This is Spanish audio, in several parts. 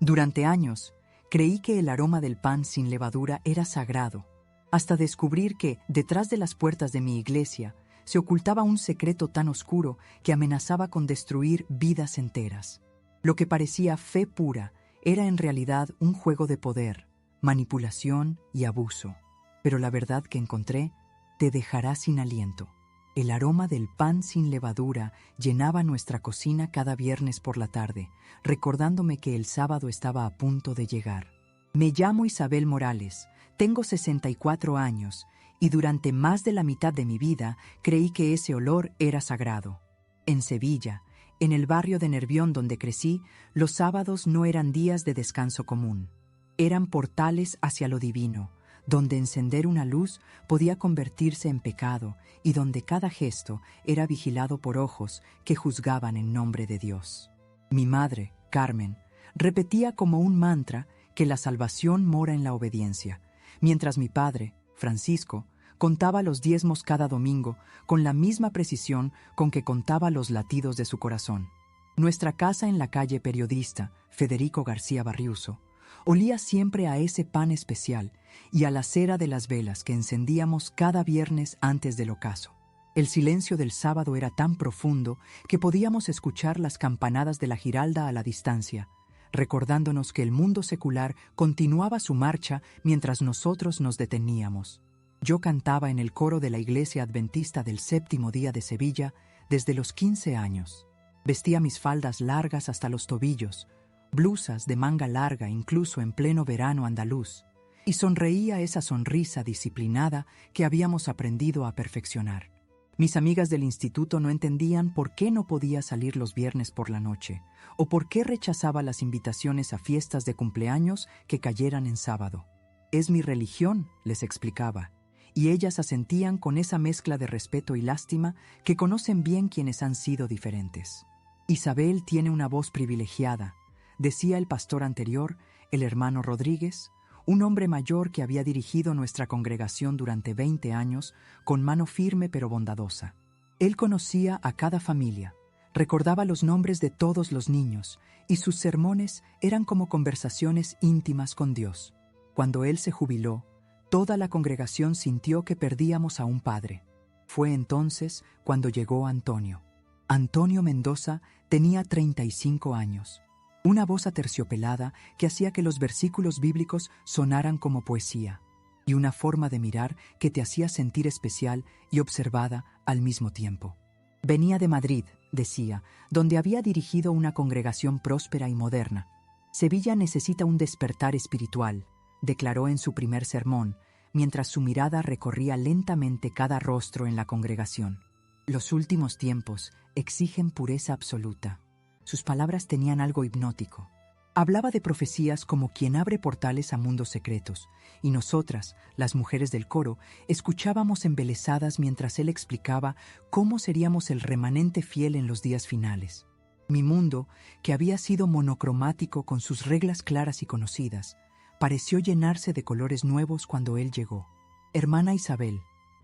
Durante años, creí que el aroma del pan sin levadura era sagrado, hasta descubrir que, detrás de las puertas de mi iglesia, se ocultaba un secreto tan oscuro que amenazaba con destruir vidas enteras. Lo que parecía fe pura era en realidad un juego de poder, manipulación y abuso. Pero la verdad que encontré te dejará sin aliento. El aroma del pan sin levadura llenaba nuestra cocina cada viernes por la tarde, recordándome que el sábado estaba a punto de llegar. Me llamo Isabel Morales, tengo 64 años y durante más de la mitad de mi vida creí que ese olor era sagrado. En Sevilla, en el barrio de Nervión donde crecí, los sábados no eran días de descanso común. Eran portales hacia lo divino, donde encender una luz podía convertirse en pecado y donde cada gesto era vigilado por ojos que juzgaban en nombre de Dios. Mi madre, Carmen, repetía como un mantra que la salvación mora en la obediencia, mientras mi padre, Francisco, contaba los diezmos cada domingo con la misma precisión con que contaba los latidos de su corazón. Nuestra casa en la calle Periodista, Federico García Barriuso, olía siempre a ese pan especial y a la cera de las velas que encendíamos cada viernes antes del ocaso. El silencio del sábado era tan profundo que podíamos escuchar las campanadas de la Giralda a la distancia, recordándonos que el mundo secular continuaba su marcha mientras nosotros nos deteníamos. Yo cantaba en el coro de la Iglesia Adventista del Séptimo Día de Sevilla desde los 15 años. Vestía mis faldas largas hasta los tobillos, blusas de manga larga incluso en pleno verano andaluz, y sonreía esa sonrisa disciplinada que habíamos aprendido a perfeccionar. Mis amigas del instituto no entendían por qué no podía salir los viernes por la noche, o por qué rechazaba las invitaciones a fiestas de cumpleaños que cayeran en sábado. Es mi religión, les explicaba, y ellas asentían con esa mezcla de respeto y lástima que conocen bien quienes han sido diferentes. Isabel tiene una voz privilegiada, decía el pastor anterior, el hermano Rodríguez, un hombre mayor que había dirigido nuestra congregación durante 20 años con mano firme pero bondadosa. Él conocía a cada familia, recordaba los nombres de todos los niños y sus sermones eran como conversaciones íntimas con Dios. Cuando él se jubiló, toda la congregación sintió que perdíamos a un padre. Fue entonces cuando llegó Antonio. Antonio Mendoza tenía 35 años. Una voz aterciopelada que hacía que los versículos bíblicos sonaran como poesía, y una forma de mirar que te hacía sentir especial y observada al mismo tiempo. Venía de Madrid, decía, donde había dirigido una congregación próspera y moderna. Sevilla necesita un despertar espiritual, declaró en su primer sermón, mientras su mirada recorría lentamente cada rostro en la congregación. Los últimos tiempos exigen pureza absoluta. Sus palabras tenían algo hipnótico. Hablaba de profecías como quien abre portales a mundos secretos, y nosotras, las mujeres del coro, escuchábamos embelesadas mientras él explicaba cómo seríamos el remanente fiel en los días finales. Mi mundo, que había sido monocromático con sus reglas claras y conocidas, pareció llenarse de colores nuevos cuando él llegó. «Hermana Isabel»,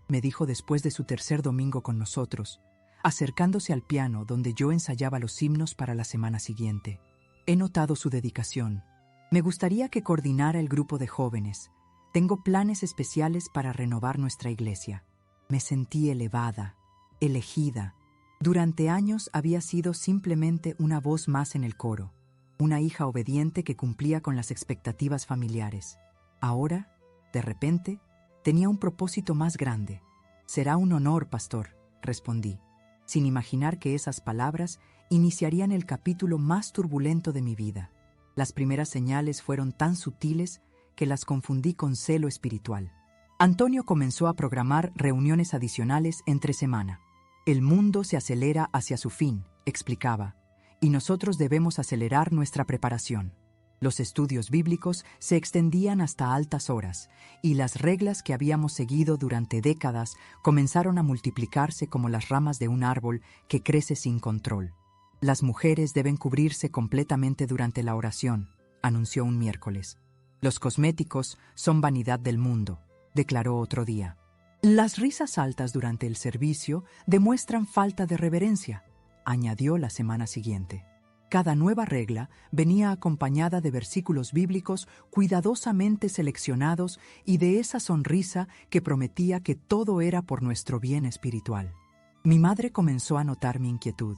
me dijo después de su tercer domingo con nosotros, acercándose al piano donde yo ensayaba los himnos para la semana siguiente. «He notado su dedicación. Me gustaría que coordinara el grupo de jóvenes. Tengo planes especiales para renovar nuestra iglesia». Me sentí elevada, elegida. Durante años había sido simplemente una voz más en el coro, una hija obediente que cumplía con las expectativas familiares. Ahora, de repente, tenía un propósito más grande. «Será un honor, pastor», respondí, sin imaginar que esas palabras iniciarían el capítulo más turbulento de mi vida. Las primeras señales fueron tan sutiles que las confundí con celo espiritual. Antonio comenzó a programar reuniones adicionales entre semana. «El mundo se acelera hacia su fin», explicaba, «y nosotros debemos acelerar nuestra preparación». Los estudios bíblicos se extendían hasta altas horas, y las reglas que habíamos seguido durante décadas comenzaron a multiplicarse como las ramas de un árbol que crece sin control. «Las mujeres deben cubrirse completamente durante la oración», anunció un miércoles. «Los cosméticos son vanidad del mundo», declaró otro día. «Las risas altas durante el servicio demuestran falta de reverencia», añadió la semana siguiente. Cada nueva regla venía acompañada de versículos bíblicos cuidadosamente seleccionados y de esa sonrisa que prometía que todo era por nuestro bien espiritual. Mi madre comenzó a notar mi inquietud.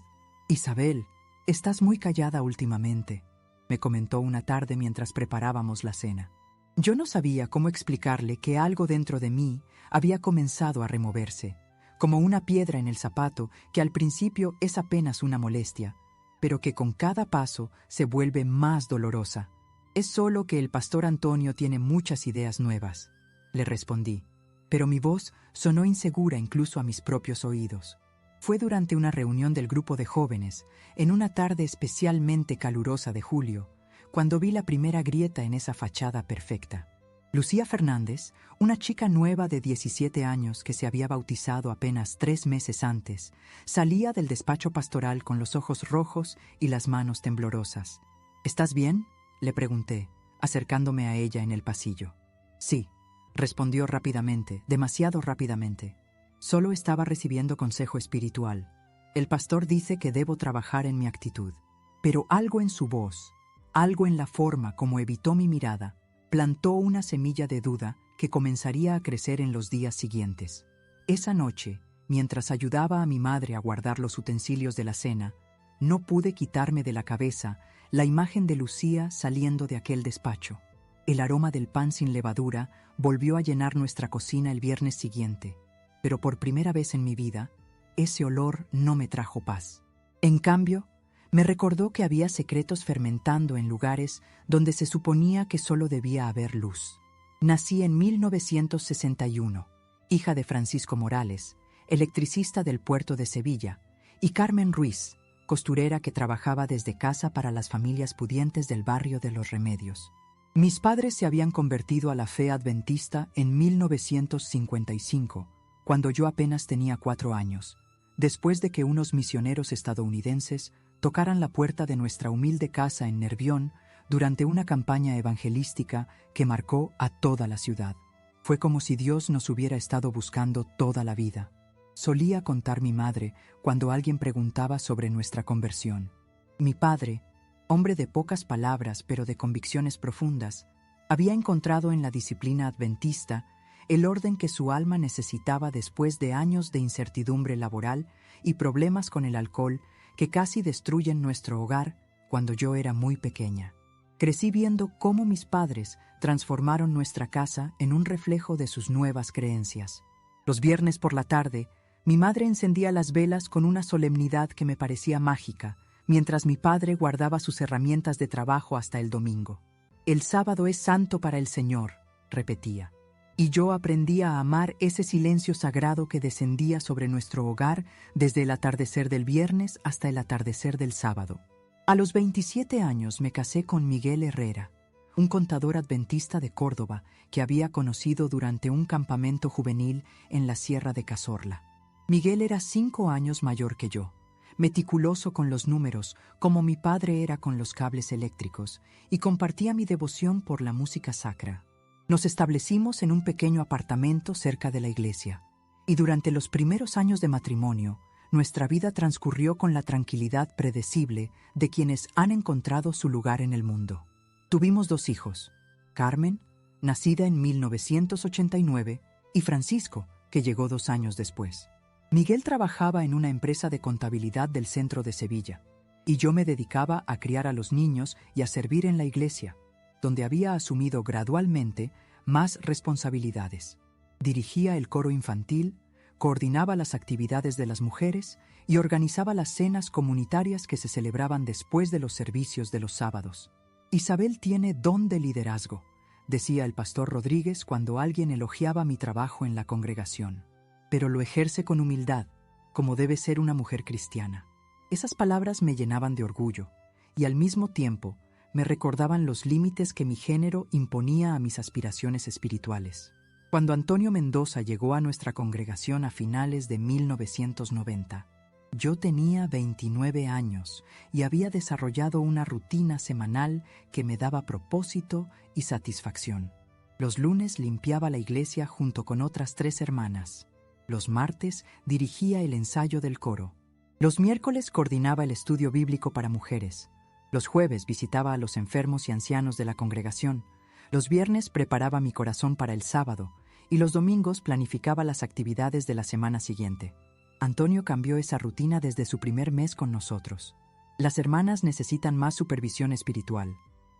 «Isabel, estás muy callada últimamente», me comentó una tarde mientras preparábamos la cena. Yo no sabía cómo explicarle que algo dentro de mí había comenzado a removerse, como una piedra en el zapato que al principio es apenas una molestia, pero que con cada paso se vuelve más dolorosa. «Es solo que el pastor Antonio tiene muchas ideas nuevas», le respondí, pero mi voz sonó insegura incluso a mis propios oídos. Fue durante una reunión del grupo de jóvenes, en una tarde especialmente calurosa de julio, cuando vi la primera grieta en esa fachada perfecta. Lucía Fernández, una chica nueva de 17 años que se había bautizado apenas 3 meses antes, salía del despacho pastoral con los ojos rojos y las manos temblorosas. «¿Estás bien?», le pregunté, acercándome a ella en el pasillo. «Sí», respondió rápidamente, demasiado rápidamente. «Solo estaba recibiendo consejo espiritual. El pastor dice que debo trabajar en mi actitud». Pero algo en su voz, algo en la forma como evitó mi mirada, plantó una semilla de duda que comenzaría a crecer en los días siguientes. Esa noche, mientras ayudaba a mi madre a guardar los utensilios de la cena, no pude quitarme de la cabeza la imagen de Lucía saliendo de aquel despacho. El aroma del pan sin levadura volvió a llenar nuestra cocina el viernes siguiente, pero por primera vez en mi vida, ese olor no me trajo paz. En cambio, me recordó que había secretos fermentando en lugares donde se suponía que solo debía haber luz. Nací en 1961, hija de Francisco Morales, electricista del puerto de Sevilla, y Carmen Ruiz, costurera que trabajaba desde casa para las familias pudientes del barrio de Los Remedios. Mis padres se habían convertido a la fe adventista en 1955, cuando yo apenas tenía 4 años, después de que unos misioneros estadounidenses tocaran la puerta de nuestra humilde casa en Nervión durante una campaña evangelística que marcó a toda la ciudad. Fue como si Dios nos hubiera estado buscando toda la vida. Solía contar mi madre cuando alguien preguntaba sobre nuestra conversión. Mi padre, hombre de pocas palabras pero de convicciones profundas, había encontrado en la disciplina adventista el orden que su alma necesitaba después de años de incertidumbre laboral y problemas con el alcohol que casi destruyen nuestro hogar cuando yo era muy pequeña. Crecí viendo cómo mis padres transformaron nuestra casa en un reflejo de sus nuevas creencias. Los viernes por la tarde, mi madre encendía las velas con una solemnidad que me parecía mágica, mientras mi padre guardaba sus herramientas de trabajo hasta el domingo. «El sábado es santo para el Señor», repetía. Y yo aprendí a amar ese silencio sagrado que descendía sobre nuestro hogar desde el atardecer del viernes hasta el atardecer del sábado. A los 27 años me casé con Miguel Herrera, un contador adventista de Córdoba que había conocido durante un campamento juvenil en la Sierra de Cazorla. Miguel era 5 años mayor que yo, meticuloso con los números como mi padre era con los cables eléctricos, y compartía mi devoción por la música sacra. Nos establecimos en un pequeño apartamento cerca de la iglesia, y durante los primeros años de matrimonio, nuestra vida transcurrió con la tranquilidad predecible de quienes han encontrado su lugar en el mundo. Tuvimos 2 hijos, Carmen, nacida en 1989, y Francisco, que llegó 2 años después. Miguel trabajaba en una empresa de contabilidad del centro de Sevilla, y yo me dedicaba a criar a los niños y a servir en la iglesia, donde había asumido gradualmente más responsabilidades. Dirigía el coro infantil, coordinaba las actividades de las mujeres y organizaba las cenas comunitarias que se celebraban después de los servicios de los sábados. «Isabel tiene don de liderazgo», decía el pastor Rodríguez cuando alguien elogiaba mi trabajo en la congregación. «Pero lo ejerce con humildad, como debe ser una mujer cristiana». Esas palabras me llenaban de orgullo y al mismo tiempo me recordaban los límites que mi género imponía a mis aspiraciones espirituales. Cuando Antonio Mendoza llegó a nuestra congregación a finales de 1990, yo tenía 29 años y había desarrollado una rutina semanal que me daba propósito y satisfacción. Los lunes limpiaba la iglesia junto con otras 3 hermanas. Los martes dirigía el ensayo del coro. Los miércoles coordinaba el estudio bíblico para mujeres, Los jueves visitaba a los enfermos y ancianos de la congregación. Los viernes preparaba mi corazón para el sábado y los domingos planificaba las actividades de la semana siguiente. Antonio cambió esa rutina desde su primer mes con nosotros. Las hermanas necesitan más supervisión espiritual,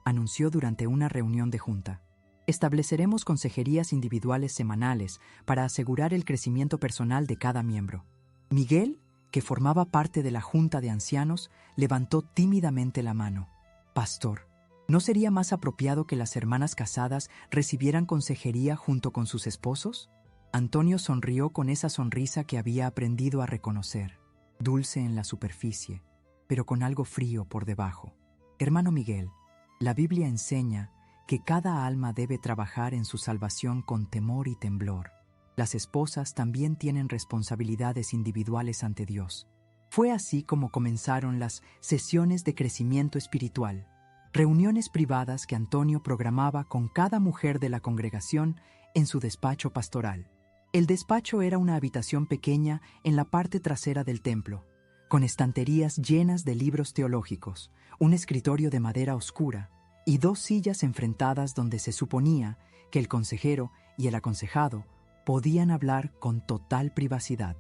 anunció durante una reunión de junta. Estableceremos consejerías individuales semanales para asegurar el crecimiento personal de cada miembro. Miguel, que formaba parte de la junta de ancianos, levantó tímidamente la mano. Pastor, ¿no sería más apropiado que las hermanas casadas recibieran consejería junto con sus esposos? Antonio sonrió con esa sonrisa que había aprendido a reconocer, dulce en la superficie, pero con algo frío por debajo. Hermano Miguel, la Biblia enseña que cada alma debe trabajar en su salvación con temor y temblor. Las esposas también tienen responsabilidades individuales ante Dios. Fue así como comenzaron las sesiones de crecimiento espiritual, reuniones privadas que Antonio programaba con cada mujer de la congregación en su despacho pastoral. El despacho era una habitación pequeña en la parte trasera del templo, con estanterías llenas de libros teológicos, un escritorio de madera oscura y 2 sillas enfrentadas donde se suponía que el consejero y el aconsejado podían hablar con total privacidad.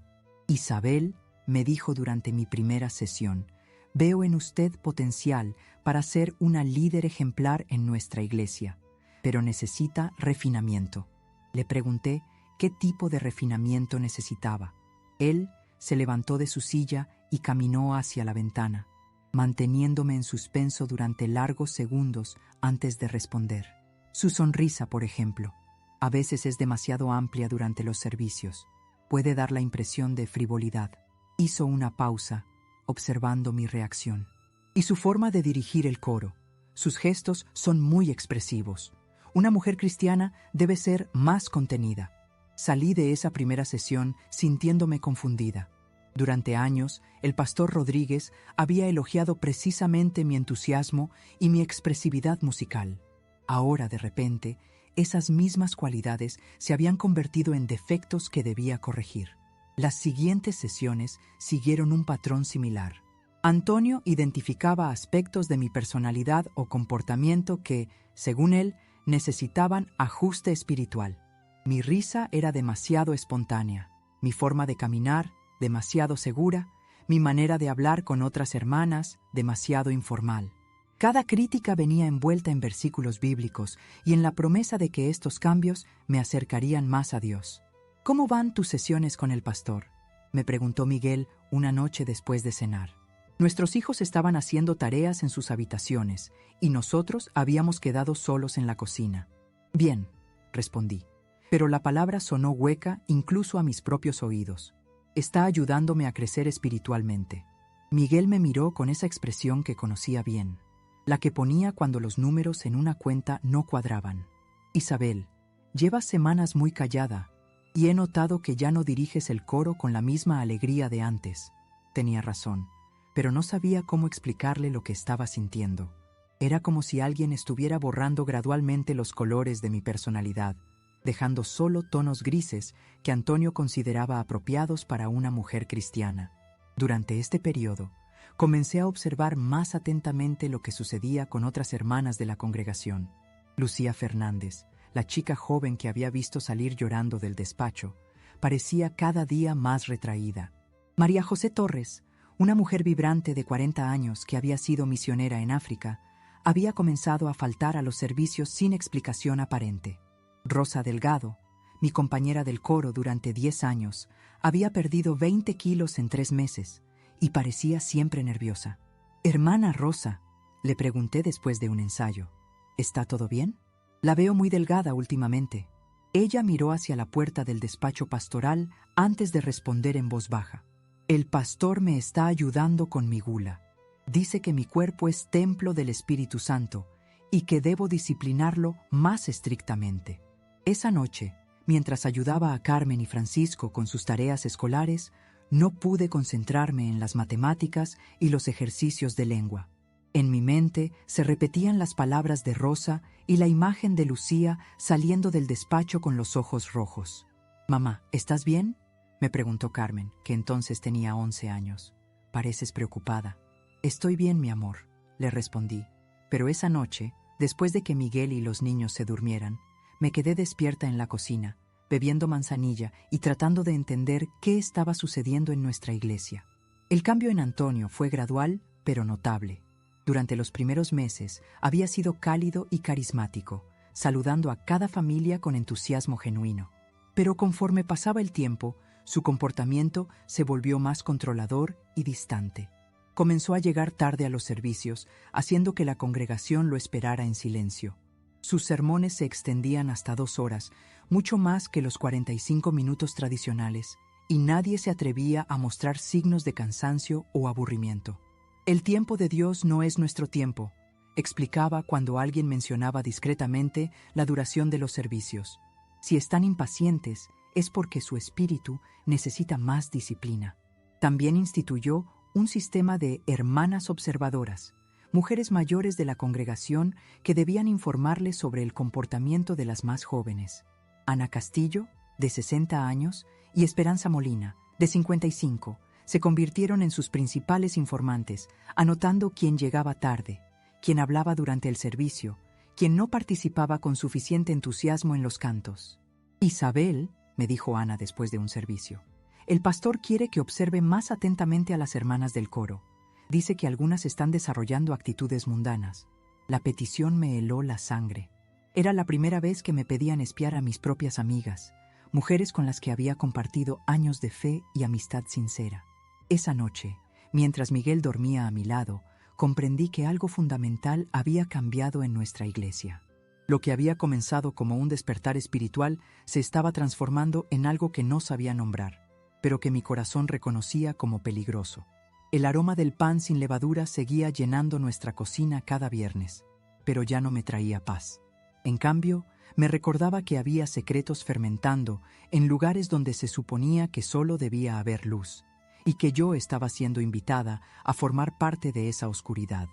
Isabel me dijo durante mi primera sesión: veo en usted potencial para ser una líder ejemplar en nuestra iglesia, pero necesita refinamiento. Le pregunté qué tipo de refinamiento necesitaba. Él se levantó de su silla y caminó hacia la ventana, manteniéndome en suspenso durante largos segundos antes de responder. Su sonrisa, por ejemplo, a veces es demasiado amplia durante los servicios. Puede dar la impresión de frivolidad. Hizo una pausa, observando mi reacción. Y su forma de dirigir el coro. Sus gestos son muy expresivos. Una mujer cristiana debe ser más contenida. Salí de esa primera sesión sintiéndome confundida. Durante años, el pastor Rodríguez había elogiado precisamente mi entusiasmo y mi expresividad musical. Ahora, de repente, esas mismas cualidades se habían convertido en defectos que debía corregir. Las siguientes sesiones siguieron un patrón similar. Antonio identificaba aspectos de mi personalidad o comportamiento que, según él, necesitaban ajuste espiritual. Mi risa era demasiado espontánea, mi forma de caminar demasiado segura, mi manera de hablar con otras hermanas demasiado informal. Cada crítica venía envuelta en versículos bíblicos y en la promesa de que estos cambios me acercarían más a Dios. ¿Cómo van tus sesiones con el pastor?, me preguntó Miguel una noche después de cenar. Nuestros hijos estaban haciendo tareas en sus habitaciones y nosotros habíamos quedado solos en la cocina. Bien, respondí, pero la palabra sonó hueca incluso a mis propios oídos. Está ayudándome a crecer espiritualmente. Miguel me miró con esa expresión que conocía bien, la que ponía cuando los números en una cuenta no cuadraban. Isabel, llevas semanas muy callada y he notado que ya no diriges el coro con la misma alegría de antes. Tenía razón, pero no sabía cómo explicarle lo que estaba sintiendo. Era como si alguien estuviera borrando gradualmente los colores de mi personalidad, dejando solo tonos grises que Antonio consideraba apropiados para una mujer cristiana. Durante este periodo, comencé a observar más atentamente lo que sucedía con otras hermanas de la congregación. Lucía Fernández, la chica joven que había visto salir llorando del despacho, parecía cada día más retraída. María José Torres, una mujer vibrante de 40 años que había sido misionera en África, había comenzado a faltar a los servicios sin explicación aparente. Rosa Delgado, mi compañera del coro durante 10 años, había perdido 20 kilos en 3 meses y parecía siempre nerviosa. «Hermana Rosa», le pregunté después de un ensayo, «¿está todo bien? La veo muy delgada últimamente». Ella miró hacia la puerta del despacho pastoral antes de responder en voz baja. «El pastor me está ayudando con mi gula. Dice que mi cuerpo es templo del Espíritu Santo y que debo disciplinarlo más estrictamente». Esa noche, mientras ayudaba a Carmen y Francisco con sus tareas escolares, no pude concentrarme en las matemáticas y los ejercicios de lengua. En mi mente se repetían las palabras de Rosa y la imagen de Lucía saliendo del despacho con los ojos rojos. «Mamá, ¿estás bien?», me preguntó Carmen, que entonces tenía 11 años. «Pareces preocupada». «Estoy bien, mi amor», le respondí. Pero esa noche, después de que Miguel y los niños se durmieran, me quedé despierta en la cocina, bebiendo manzanilla y tratando de entender qué estaba sucediendo en nuestra iglesia. El cambio en Antonio fue gradual, pero notable. Durante los primeros meses había sido cálido y carismático, saludando a cada familia con entusiasmo genuino. Pero conforme pasaba el tiempo, su comportamiento se volvió más controlador y distante. Comenzó a llegar tarde a los servicios, haciendo que la congregación lo esperara en silencio. Sus sermones se extendían hasta 2 horas, mucho más que los 45 minutos tradicionales, y nadie se atrevía a mostrar signos de cansancio o aburrimiento. El tiempo de Dios no es nuestro tiempo, explicaba cuando alguien mencionaba discretamente la duración de los servicios. Si están impacientes, es porque su espíritu necesita más disciplina. También instituyó un sistema de hermanas observadoras, mujeres mayores de la congregación que debían informarles sobre el comportamiento de las más jóvenes. Ana Castillo, de 60 años, y Esperanza Molina, de 55, se convirtieron en sus principales informantes, anotando quién llegaba tarde, quién hablaba durante el servicio, quién no participaba con suficiente entusiasmo en los cantos. Isabel, me dijo Ana después de un servicio, el pastor quiere que observe más atentamente a las hermanas del coro. Dice que algunas están desarrollando actitudes mundanas. La petición me heló la sangre. Era la primera vez que me pedían espiar a mis propias amigas, mujeres con las que había compartido años de fe y amistad sincera. Esa noche, mientras Miguel dormía a mi lado, comprendí que algo fundamental había cambiado en nuestra iglesia. Lo que había comenzado como un despertar espiritual se estaba transformando en algo que no sabía nombrar, pero que mi corazón reconocía como peligroso. El aroma del pan sin levadura seguía llenando nuestra cocina cada viernes, pero ya no me traía paz. En cambio, me recordaba que había secretos fermentando en lugares donde se suponía que solo debía haber luz, y que yo estaba siendo invitada a formar parte de esa oscuridad.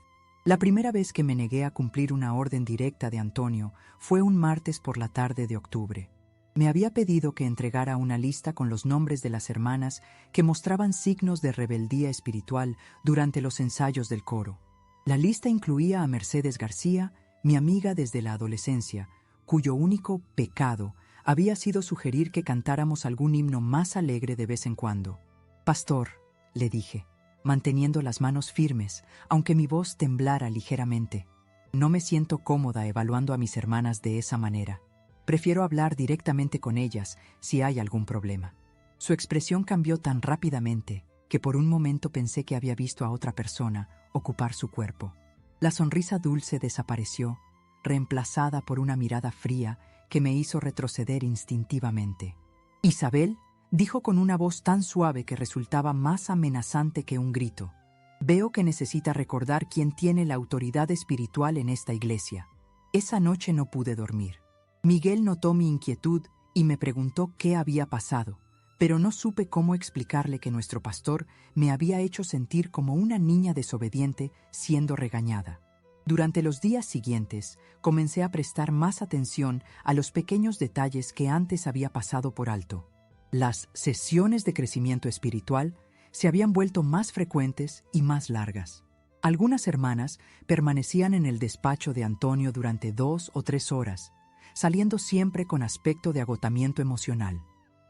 La primera vez que me negué a cumplir una orden directa de Antonio fue un martes por la tarde de octubre. Me había pedido que entregara una lista con los nombres de las hermanas que mostraban signos de rebeldía espiritual durante los ensayos del coro. La lista incluía a Mercedes García, mi amiga desde la adolescencia, cuyo único pecado había sido sugerir que cantáramos algún himno más alegre de vez en cuando. «Pastor», le dije, manteniendo las manos firmes, aunque mi voz temblara ligeramente, «no me siento cómoda evaluando a mis hermanas de esa manera. Prefiero hablar directamente con ellas si hay algún problema». Su expresión cambió tan rápidamente que por un momento pensé que había visto a otra persona ocupar su cuerpo. La sonrisa dulce desapareció, reemplazada por una mirada fría que me hizo retroceder instintivamente. «Isabel», dijo con una voz tan suave que resultaba más amenazante que un grito, «veo que necesita recordar quién tiene la autoridad espiritual en esta iglesia». Esa noche no pude dormir. Miguel notó mi inquietud y me preguntó qué había pasado, pero no supe cómo explicarle que nuestro pastor me había hecho sentir como una niña desobediente siendo regañada. Durante los días siguientes, comencé a prestar más atención a los pequeños detalles que antes había pasado por alto. Las sesiones de crecimiento espiritual se habían vuelto más frecuentes y más largas. Algunas hermanas permanecían en el despacho de Antonio durante 2 o 3 horas, saliendo siempre con aspecto de agotamiento emocional.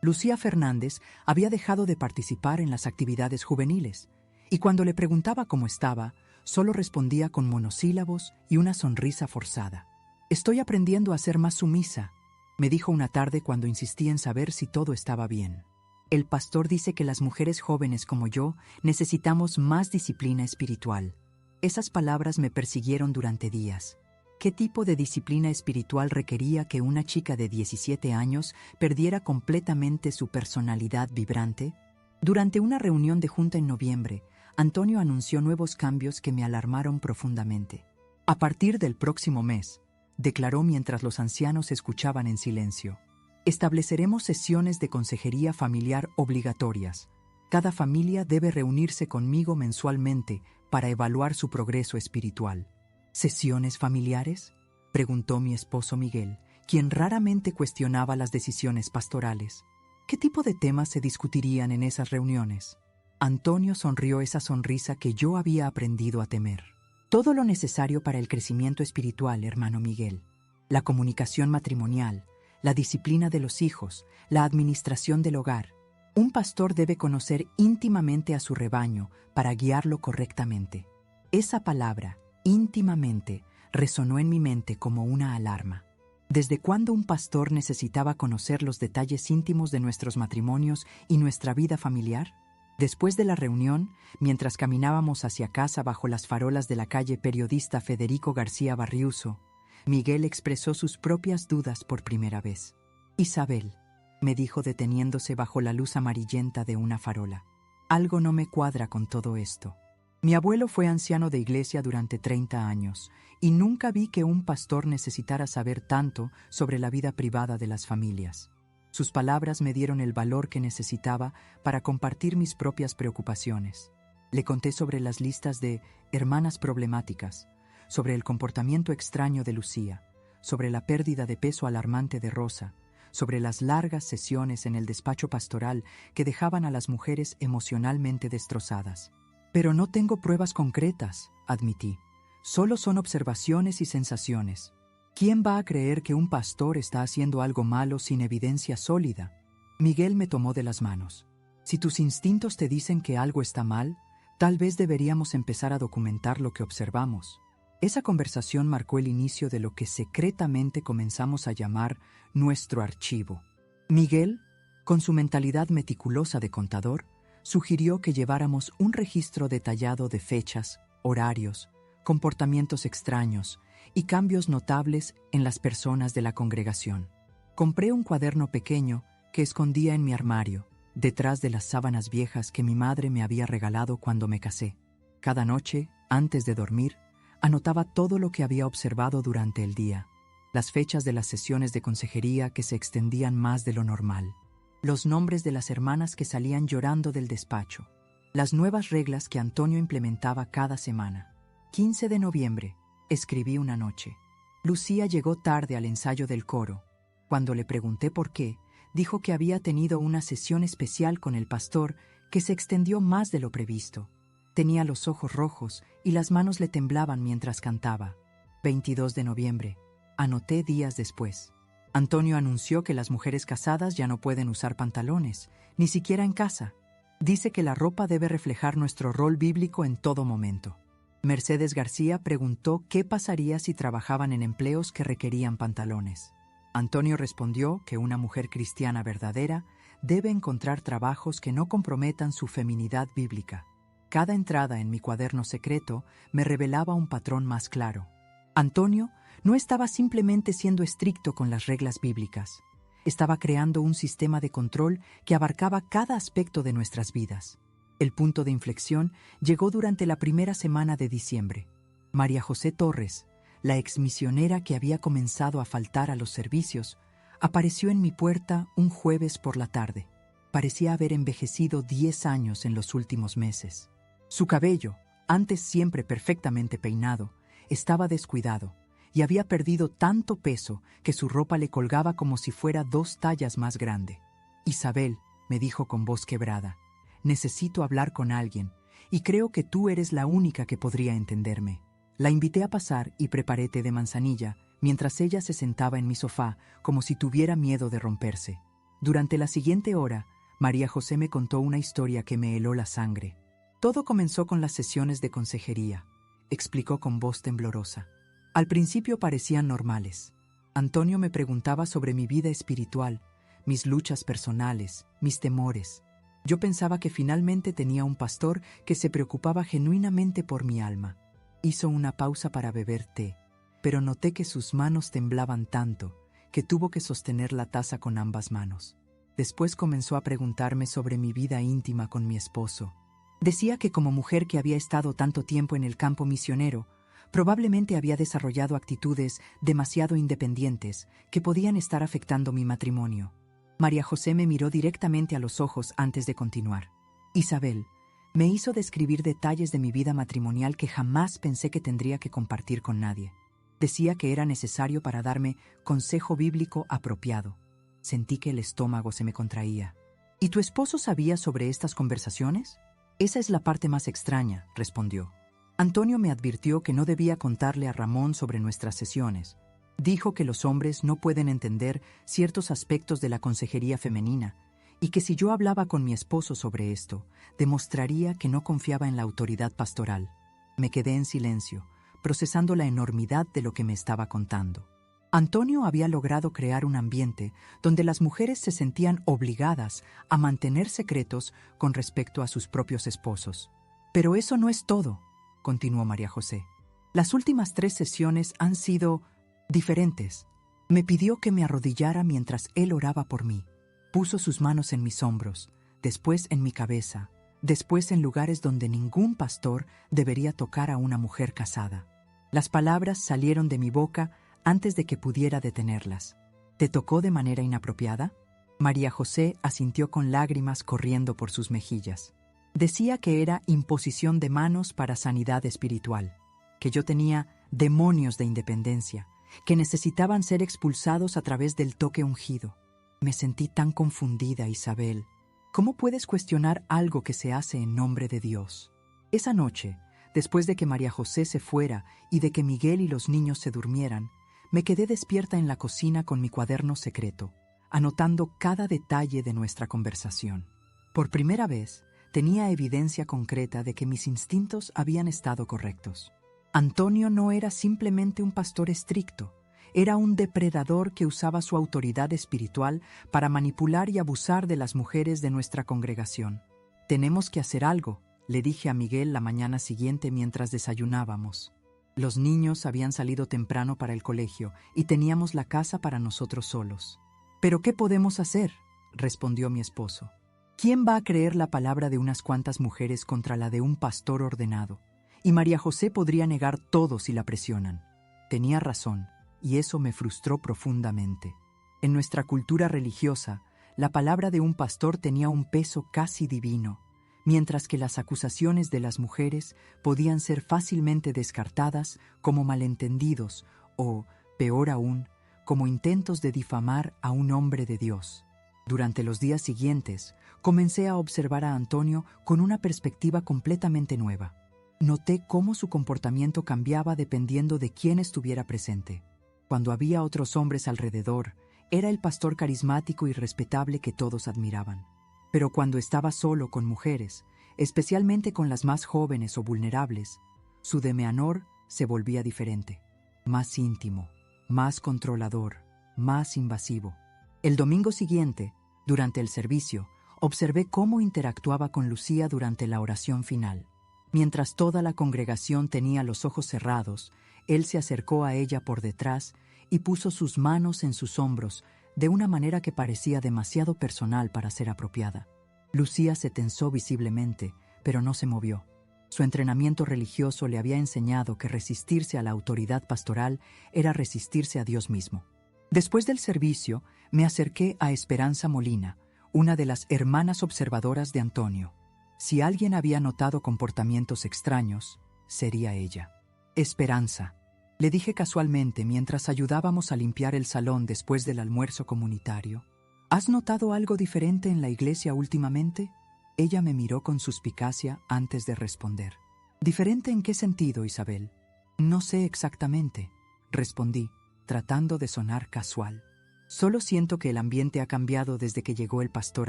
Lucía Fernández había dejado de participar en las actividades juveniles, y cuando le preguntaba cómo estaba, solo respondía con monosílabos y una sonrisa forzada. «Estoy aprendiendo a ser más sumisa», me dijo una tarde cuando insistí en saber si todo estaba bien. «El pastor dice que las mujeres jóvenes como yo necesitamos más disciplina espiritual». Esas palabras me persiguieron durante días. ¿Qué tipo de disciplina espiritual requería que una chica de 17 años perdiera completamente su personalidad vibrante? Durante una reunión de junta en noviembre, Antonio anunció nuevos cambios que me alarmaron profundamente. «A partir del próximo mes», declaró mientras los ancianos escuchaban en silencio, «estableceremos sesiones de consejería familiar obligatorias. Cada familia debe reunirse conmigo mensualmente para evaluar su progreso espiritual». «¿Sesiones familiares?», preguntó mi esposo Miguel, quien raramente cuestionaba las decisiones pastorales. «¿Qué tipo de temas se discutirían en esas reuniones?». Antonio sonrió esa sonrisa que yo había aprendido a temer. Todo lo necesario para el crecimiento espiritual, hermano Miguel. La comunicación matrimonial, la disciplina de los hijos, la administración del hogar. Un pastor debe conocer íntimamente a su rebaño para guiarlo correctamente. Esa palabra, íntimamente, resonó en mi mente como una alarma. ¿Desde cuándo un pastor necesitaba conocer los detalles íntimos de nuestros matrimonios y nuestra vida familiar? Después de la reunión, mientras caminábamos hacia casa bajo las farolas de la calle Periodista Federico García Barriuso, Miguel expresó sus propias dudas por primera vez. «Isabel», me dijo deteniéndose bajo la luz amarillenta de una farola, «algo no me cuadra con todo esto. Mi abuelo fue anciano de iglesia durante 30 años y nunca vi que un pastor necesitara saber tanto sobre la vida privada de las familias. Sus palabras me dieron el valor que necesitaba para compartir mis propias preocupaciones. Le conté sobre las listas de hermanas problemáticas, sobre el comportamiento extraño de Lucía, sobre la pérdida de peso alarmante de Rosa, sobre las largas sesiones en el despacho pastoral que dejaban a las mujeres emocionalmente destrozadas. Pero no tengo pruebas concretas, admití. Solo son observaciones y sensaciones. ¿Quién va a creer que un pastor está haciendo algo malo sin evidencia sólida? Miguel me tomó de las manos. Si tus instintos te dicen que algo está mal, tal vez deberíamos empezar a documentar lo que observamos. Esa conversación marcó el inicio de lo que secretamente comenzamos a llamar nuestro archivo. Miguel, con su mentalidad meticulosa de contador, sugirió que lleváramos un registro detallado de fechas, horarios, comportamientos extraños y cambios notables en las personas de la congregación. Compré un cuaderno pequeño que escondía en mi armario, detrás de las sábanas viejas que mi madre me había regalado cuando me casé. Cada noche, antes de dormir, anotaba todo lo que había observado durante el día, las fechas de las sesiones de consejería que se extendían más de lo normal, los nombres de las hermanas que salían llorando del despacho, las nuevas reglas que Antonio implementaba cada semana. 15 de noviembre, escribí una noche. Lucía llegó tarde al ensayo del coro. Cuando le pregunté por qué, dijo que había tenido una sesión especial con el pastor que se extendió más de lo previsto. Tenía los ojos rojos y las manos le temblaban mientras cantaba. 22 de noviembre, anoté días después. Antonio anunció que las mujeres casadas ya no pueden usar pantalones, ni siquiera en casa. Dice que la ropa debe reflejar nuestro rol bíblico en todo momento. Mercedes García preguntó qué pasaría si trabajaban en empleos que requerían pantalones. Antonio respondió que una mujer cristiana verdadera debe encontrar trabajos que no comprometan su feminidad bíblica. Cada entrada en mi cuaderno secreto me revelaba un patrón más claro. Antonio no estaba simplemente siendo estricto con las reglas bíblicas. Estaba creando un sistema de control que abarcaba cada aspecto de nuestras vidas. El punto de inflexión llegó durante la primera semana de diciembre. María José Torres, la exmisionera que había comenzado a faltar a los servicios, apareció en mi puerta un jueves por la tarde. Parecía haber envejecido 10 años en los últimos meses. Su cabello, antes siempre perfectamente peinado, estaba descuidado y había perdido tanto peso que su ropa le colgaba como si fuera 2 tallas más grande. «Isabel», me dijo con voz quebrada, «necesito hablar con alguien y creo que tú eres la única que podría entenderme». La invité a pasar y preparé té de manzanilla mientras ella se sentaba en mi sofá como si tuviera miedo de romperse. Durante la siguiente hora, María José me contó una historia que me heló la sangre. Todo comenzó con las sesiones de consejería, explicó con voz temblorosa. Al principio parecían normales. Antonio me preguntaba sobre mi vida espiritual, mis luchas personales, mis temores. Yo pensaba que finalmente tenía un pastor que se preocupaba genuinamente por mi alma. Hizo una pausa para beber té, pero noté que sus manos temblaban tanto que tuvo que sostener la taza con ambas manos. Después comenzó a preguntarme sobre mi vida íntima con mi esposo. Decía que como mujer que había estado tanto tiempo en el campo misionero, probablemente había desarrollado actitudes demasiado independientes que podían estar afectando mi matrimonio. María José me miró directamente a los ojos antes de continuar. «Isabel», me hizo describir detalles de mi vida matrimonial que jamás pensé que tendría que compartir con nadie. Decía que era necesario para darme consejo bíblico apropiado. Sentí que el estómago se me contraía. «¿Y tu esposo sabía sobre estas conversaciones?» «Esa es la parte más extraña», respondió. Antonio me advirtió que no debía contarle a Ramón sobre nuestras sesiones. Dijo que los hombres no pueden entender ciertos aspectos de la consejería femenina y que si yo hablaba con mi esposo sobre esto, demostraría que no confiaba en la autoridad pastoral. Me quedé en silencio, procesando la enormidad de lo que me estaba contando. Antonio había logrado crear un ambiente donde las mujeres se sentían obligadas a mantener secretos con respecto a sus propios esposos. Pero eso no es todo, continuó María José. Las últimas 3 sesiones han sido diferentes. Me pidió que me arrodillara mientras él oraba por mí. Puso sus manos en mis hombros, después en mi cabeza, después en lugares donde ningún pastor debería tocar a una mujer casada. Las palabras salieron de mi boca antes de que pudiera detenerlas. ¿Te tocó de manera inapropiada? María José asintió con lágrimas corriendo por sus mejillas. Decía que era imposición de manos para sanidad espiritual, que yo tenía demonios de independencia, que necesitaban ser expulsados a través del toque ungido. Me sentí tan confundida, Isabel. ¿Cómo puedes cuestionar algo que se hace en nombre de Dios? Esa noche, después de que María José se fuera y de que Miguel y los niños se durmieran, me quedé despierta en la cocina con mi cuaderno secreto, anotando cada detalle de nuestra conversación. Por primera vez, tenía evidencia concreta de que mis instintos habían estado correctos. Antonio no era simplemente un pastor estricto, era un depredador que usaba su autoridad espiritual para manipular y abusar de las mujeres de nuestra congregación. Tenemos que hacer algo, le dije a Miguel la mañana siguiente mientras desayunábamos. Los niños habían salido temprano para el colegio y teníamos la casa para nosotros solos. ¿Pero qué podemos hacer?, respondió mi esposo. ¿Quién va a creer la palabra de unas cuantas mujeres contra la de un pastor ordenado? Y María José podría negar todo si la presionan. Tenía razón, y eso me frustró profundamente. En nuestra cultura religiosa, la palabra de un pastor tenía un peso casi divino, mientras que las acusaciones de las mujeres podían ser fácilmente descartadas como malentendidos o, peor aún, como intentos de difamar a un hombre de Dios. Durante los días siguientes, comencé a observar a Antonio con una perspectiva completamente nueva. Noté cómo su comportamiento cambiaba dependiendo de quién estuviera presente. Cuando había otros hombres alrededor, era el pastor carismático y respetable que todos admiraban. Pero cuando estaba solo con mujeres, especialmente con las más jóvenes o vulnerables, su demeanor se volvía diferente, más íntimo, más controlador, más invasivo. El domingo siguiente, durante el servicio, observé cómo interactuaba con Lucía durante la oración final. Mientras toda la congregación tenía los ojos cerrados, él se acercó a ella por detrás y puso sus manos en sus hombros de una manera que parecía demasiado personal para ser apropiada. Lucía se tensó visiblemente, pero no se movió. Su entrenamiento religioso le había enseñado que resistirse a la autoridad pastoral era resistirse a Dios mismo. Después del servicio, me acerqué a Esperanza Molina, una de las hermanas observadoras de Antonio. Si alguien había notado comportamientos extraños, sería ella. Esperanza, le dije casualmente mientras ayudábamos a limpiar el salón después del almuerzo comunitario. ¿Has notado algo diferente en la iglesia últimamente? Ella me miró con suspicacia antes de responder. ¿Diferente en qué sentido, Isabel? No sé exactamente, respondí, tratando de sonar casual. Solo siento que el ambiente ha cambiado desde que llegó el pastor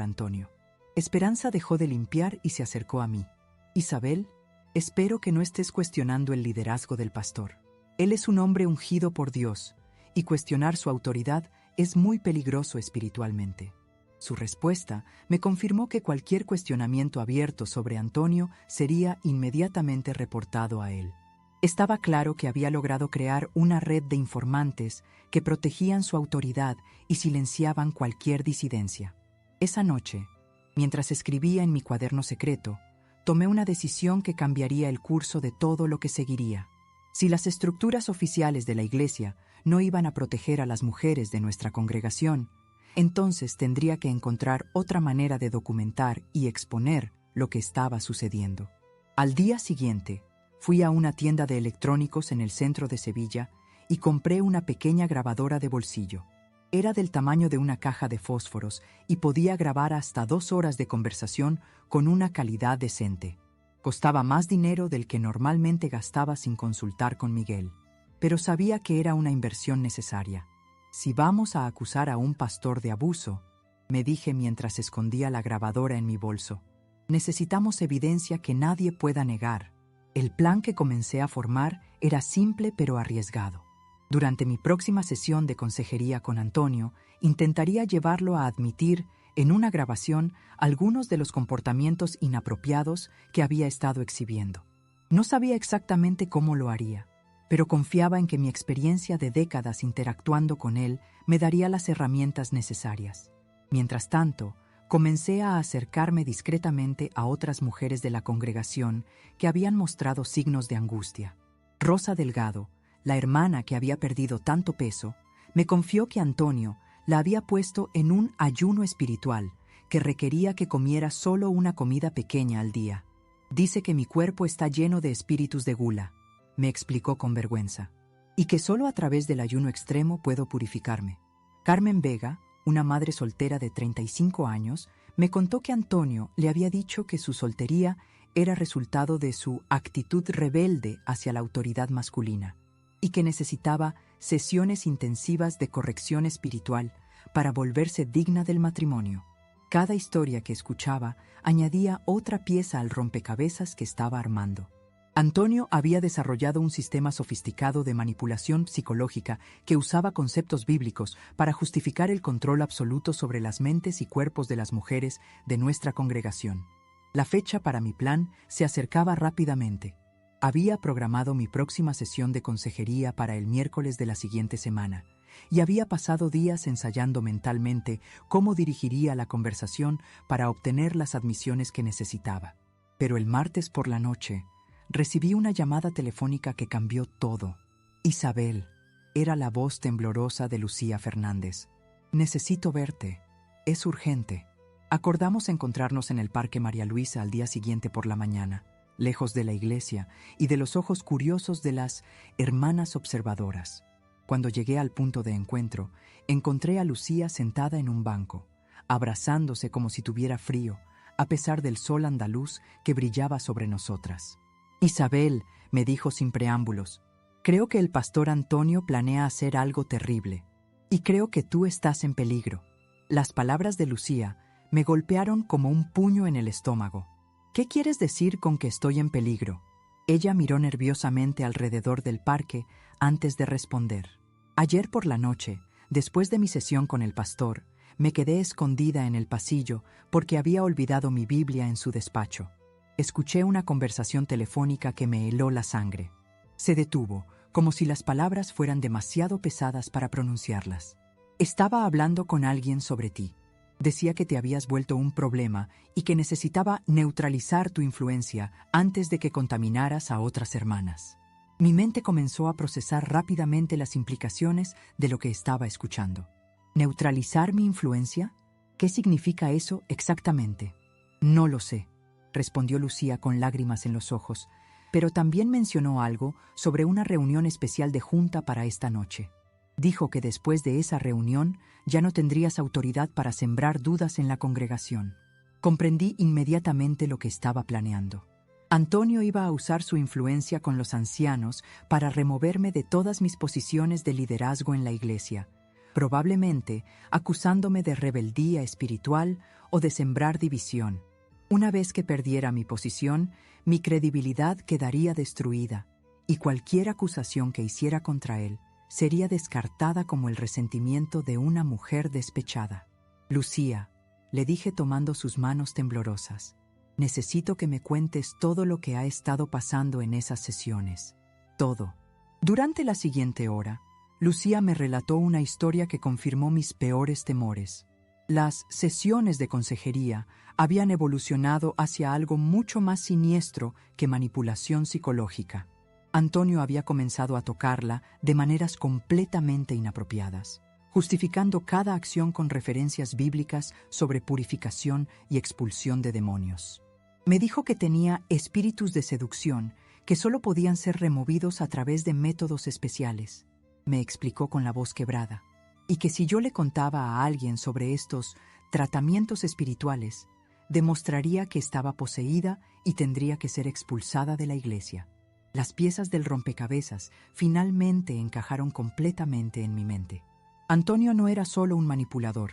Antonio. Esperanza dejó de limpiar y se acercó a mí. Isabel, espero que no estés cuestionando el liderazgo del pastor. Él es un hombre ungido por Dios, y cuestionar su autoridad es muy peligroso espiritualmente. Su respuesta me confirmó que cualquier cuestionamiento abierto sobre Antonio sería inmediatamente reportado a él. Estaba claro que había logrado crear una red de informantes que protegían su autoridad y silenciaban cualquier disidencia. Esa noche, mientras escribía en mi cuaderno secreto, tomé una decisión que cambiaría el curso de todo lo que seguiría. Si las estructuras oficiales de la Iglesia no iban a proteger a las mujeres de nuestra congregación, entonces tendría que encontrar otra manera de documentar y exponer lo que estaba sucediendo. Al día siguiente, fui a una tienda de electrónicos en el centro de Sevilla y compré una pequeña grabadora de bolsillo. Era del tamaño de una caja de fósforos y podía grabar hasta 2 horas de conversación con una calidad decente. Costaba más dinero del que normalmente gastaba sin consultar con Miguel, pero sabía que era una inversión necesaria. Si vamos a acusar a un pastor de abuso, me dije mientras escondía la grabadora en mi bolso, necesitamos evidencia que nadie pueda negar. El plan que comencé a formar era simple pero arriesgado. Durante mi próxima sesión de consejería con Antonio, intentaría llevarlo a admitir en una grabación algunos de los comportamientos inapropiados que había estado exhibiendo. No sabía exactamente cómo lo haría, pero confiaba en que mi experiencia de décadas interactuando con él me daría las herramientas necesarias. Mientras tanto, comencé a acercarme discretamente a otras mujeres de la congregación que habían mostrado signos de angustia. Rosa Delgado, la hermana que había perdido tanto peso, me confió que Antonio la había puesto en un ayuno espiritual que requería que comiera solo una comida pequeña al día. Dice que mi cuerpo está lleno de espíritus de gula, me explicó con vergüenza, y que solo a través del ayuno extremo puedo purificarme. Carmen Vega, una madre soltera de 35 años, me contó que Antonio le había dicho que su soltería era resultado de su actitud rebelde hacia la autoridad masculina y que necesitaba sesiones intensivas de corrección espiritual para volverse digna del matrimonio. Cada historia que escuchaba añadía otra pieza al rompecabezas que estaba armando. Antonio había desarrollado un sistema sofisticado de manipulación psicológica que usaba conceptos bíblicos para justificar el control absoluto sobre las mentes y cuerpos de las mujeres de nuestra congregación. La fecha para mi plan se acercaba rápidamente. Había programado mi próxima sesión de consejería para el miércoles de la siguiente semana y había pasado días ensayando mentalmente cómo dirigiría la conversación para obtener las admisiones que necesitaba. Pero el martes por la noche recibí una llamada telefónica que cambió todo. Isabel, era la voz temblorosa de Lucía Fernández. Necesito verte. Es urgente. Acordamos encontrarnos en el Parque María Luisa al día siguiente por la mañana, lejos de la iglesia y de los ojos curiosos de las hermanas observadoras. Cuando llegué al punto de encuentro, encontré a Lucía sentada en un banco, abrazándose como si tuviera frío, a pesar del sol andaluz que brillaba sobre nosotras. Isabel, me dijo sin preámbulos, creo que el pastor Antonio planea hacer algo terrible, y creo que tú estás en peligro. Las palabras de Lucía me golpearon como un puño en el estómago. ¿Qué quieres decir con que estoy en peligro? Ella miró nerviosamente alrededor del parque antes de responder. Ayer por la noche, después de mi sesión con el pastor, me quedé escondida en el pasillo porque había olvidado mi Biblia en su despacho. Escuché una conversación telefónica que me heló la sangre. Se detuvo, como si las palabras fueran demasiado pesadas para pronunciarlas. Estaba hablando con alguien sobre ti. Decía que te habías vuelto un problema y que necesitaba neutralizar tu influencia antes de que contaminaras a otras hermanas. Mi mente comenzó a procesar rápidamente las implicaciones de lo que estaba escuchando. ¿Neutralizar mi influencia? ¿Qué significa eso exactamente? No lo sé, respondió Lucía con lágrimas en los ojos, pero también mencionó algo sobre una reunión especial de junta para esta noche. Dijo que después de esa reunión ya no tendrías autoridad para sembrar dudas en la congregación. Comprendí inmediatamente lo que estaba planeando. Antonio iba a usar su influencia con los ancianos para removerme de todas mis posiciones de liderazgo en la iglesia, probablemente acusándome de rebeldía espiritual o de sembrar división. Una vez que perdiera mi posición, mi credibilidad quedaría destruida y cualquier acusación que hiciera contra él sería descartada como el resentimiento de una mujer despechada. Lucía, le dije tomando sus manos temblorosas, necesito que me cuentes todo lo que ha estado pasando en esas sesiones. Todo. Durante la siguiente hora, Lucía me relató una historia que confirmó mis peores temores. Las sesiones de consejería habían evolucionado hacia algo mucho más siniestro que manipulación psicológica. Antonio había comenzado a tocarla de maneras completamente inapropiadas, justificando cada acción con referencias bíblicas sobre purificación y expulsión de demonios. Me dijo que tenía espíritus de seducción que solo podían ser removidos a través de métodos especiales, me explicó con la voz quebrada, y que si yo le contaba a alguien sobre estos tratamientos espirituales, demostraría que estaba poseída y tendría que ser expulsada de la iglesia. Las piezas del rompecabezas finalmente encajaron completamente en mi mente. Antonio no era solo un manipulador,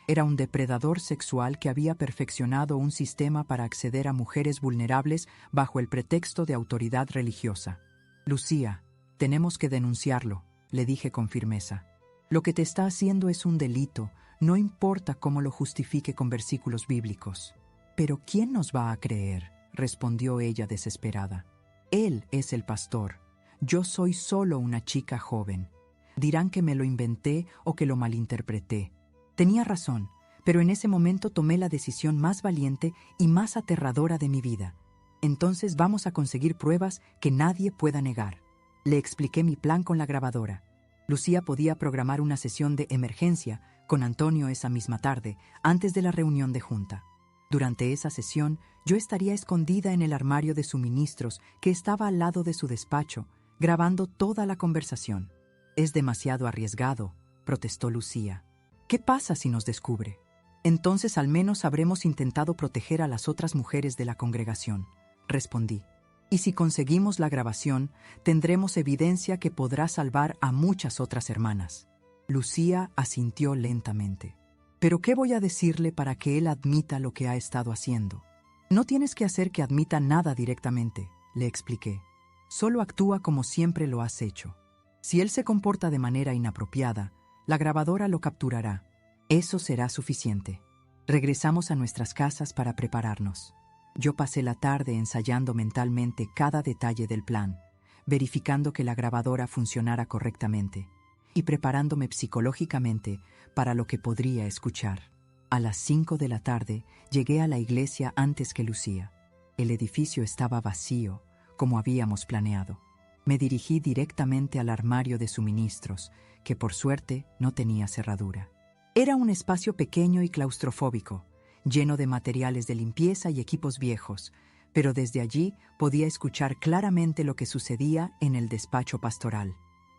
era un depredador sexual que había perfeccionado un sistema para acceder a mujeres vulnerables bajo el pretexto de autoridad religiosa. Lucía, tenemos que denunciarlo, le dije con firmeza. Lo que te está haciendo es un delito, no importa cómo lo justifique con versículos bíblicos. ¿Pero quién nos va a creer?, respondió ella desesperada. Él es el pastor. Yo soy solo una chica joven. Dirán que me lo inventé o que lo malinterpreté. Tenía razón, pero en ese momento tomé la decisión más valiente y más aterradora de mi vida. Entonces vamos a conseguir pruebas que nadie pueda negar. Le expliqué mi plan con la grabadora. Lucía podía programar una sesión de emergencia con Antonio esa misma tarde, antes de la reunión de junta. Durante esa sesión, yo estaría escondida en el armario de suministros que estaba al lado de su despacho, grabando toda la conversación. Es demasiado arriesgado, protestó Lucía. ¿Qué pasa si nos descubre? Entonces al menos habremos intentado proteger a las otras mujeres de la congregación, respondí. Y si conseguimos la grabación, tendremos evidencia que podrá salvar a muchas otras hermanas. Lucía asintió lentamente. ¿Pero qué voy a decirle para que él admita lo que ha estado haciendo? No tienes que hacer que admita nada directamente, le expliqué. Solo actúa como siempre lo has hecho. Si él se comporta de manera inapropiada, la grabadora lo capturará. Eso será suficiente. Regresamos a nuestras casas para prepararnos. Yo pasé la tarde ensayando mentalmente cada detalle del plan, verificando que la grabadora funcionara correctamente y preparándome psicológicamente para lo que podría escuchar. A las 5 de la tarde llegué a la iglesia antes que Lucía. El edificio estaba vacío, como habíamos planeado. Me dirigí directamente al armario de suministros, que por suerte no tenía cerradura. Era un espacio pequeño y claustrofóbico, lleno de materiales de limpieza y equipos viejos, pero desde allí podía escuchar claramente lo que sucedía en el despacho pastoral.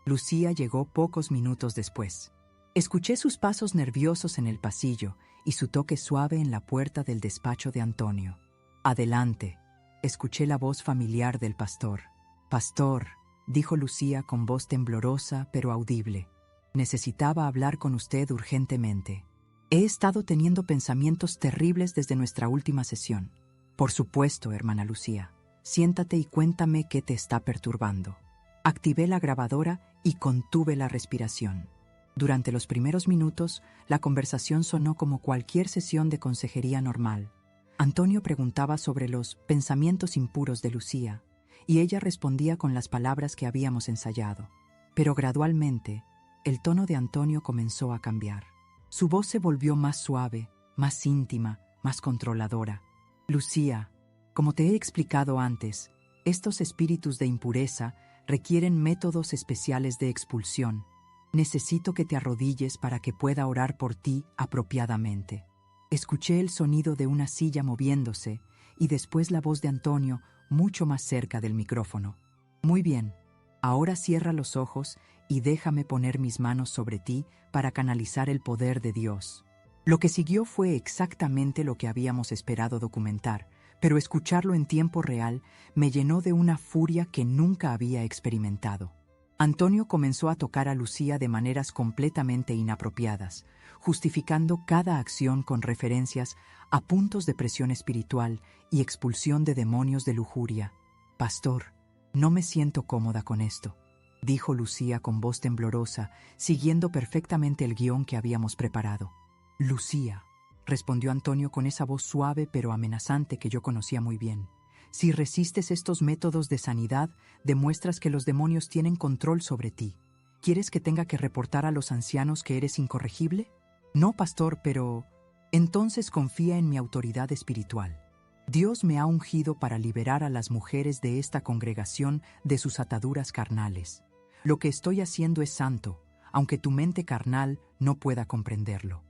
Lucía llegó pocos minutos después. Escuché sus pasos nerviosos en el pasillo y su toque suave en la puerta del despacho de Antonio. «Adelante», escuché la voz familiar del pastor. «Pastor», dijo Lucía con voz temblorosa pero audible, «necesitaba hablar con usted urgentemente. He estado teniendo pensamientos terribles desde nuestra última sesión». «Por supuesto, hermana Lucía. Siéntate y cuéntame qué te está perturbando». Activé la grabadora y contuve la respiración. Durante los primeros minutos, la conversación sonó como cualquier sesión de consejería normal. Antonio preguntaba sobre los pensamientos impuros de Lucía, y ella respondía con las palabras que habíamos ensayado. Pero gradualmente, el tono de Antonio comenzó a cambiar. Su voz se volvió más suave, más íntima, más controladora. «Lucía, como te he explicado antes, estos espíritus de impureza requieren métodos especiales de expulsión. Necesito que te arrodilles para que pueda orar por ti apropiadamente». Escuché el sonido de una silla moviéndose y después la voz de Antonio mucho más cerca del micrófono. «Muy bien, ahora cierra los ojos y déjame poner mis manos sobre ti para canalizar el poder de Dios». Lo que siguió fue exactamente lo que habíamos esperado documentar, pero escucharlo en tiempo real me llenó de una furia que nunca había experimentado. Antonio comenzó a tocar a Lucía de maneras completamente inapropiadas, justificando cada acción con referencias a puntos de presión espiritual y expulsión de demonios de lujuria. «Pastor, no me siento cómoda con esto», dijo Lucía con voz temblorosa, siguiendo perfectamente el guión que habíamos preparado. «Lucía», respondió Antonio con esa voz suave pero amenazante que yo conocía muy bien. «Si resistes estos métodos de sanidad, demuestras que los demonios tienen control sobre ti. ¿Quieres que tenga que reportar a los ancianos que eres incorregible? No, pastor, pero... Entonces confía en mi autoridad espiritual. Dios me ha ungido para liberar a las mujeres de esta congregación de sus ataduras carnales. Lo que estoy haciendo es santo, aunque tu mente carnal no pueda comprenderlo».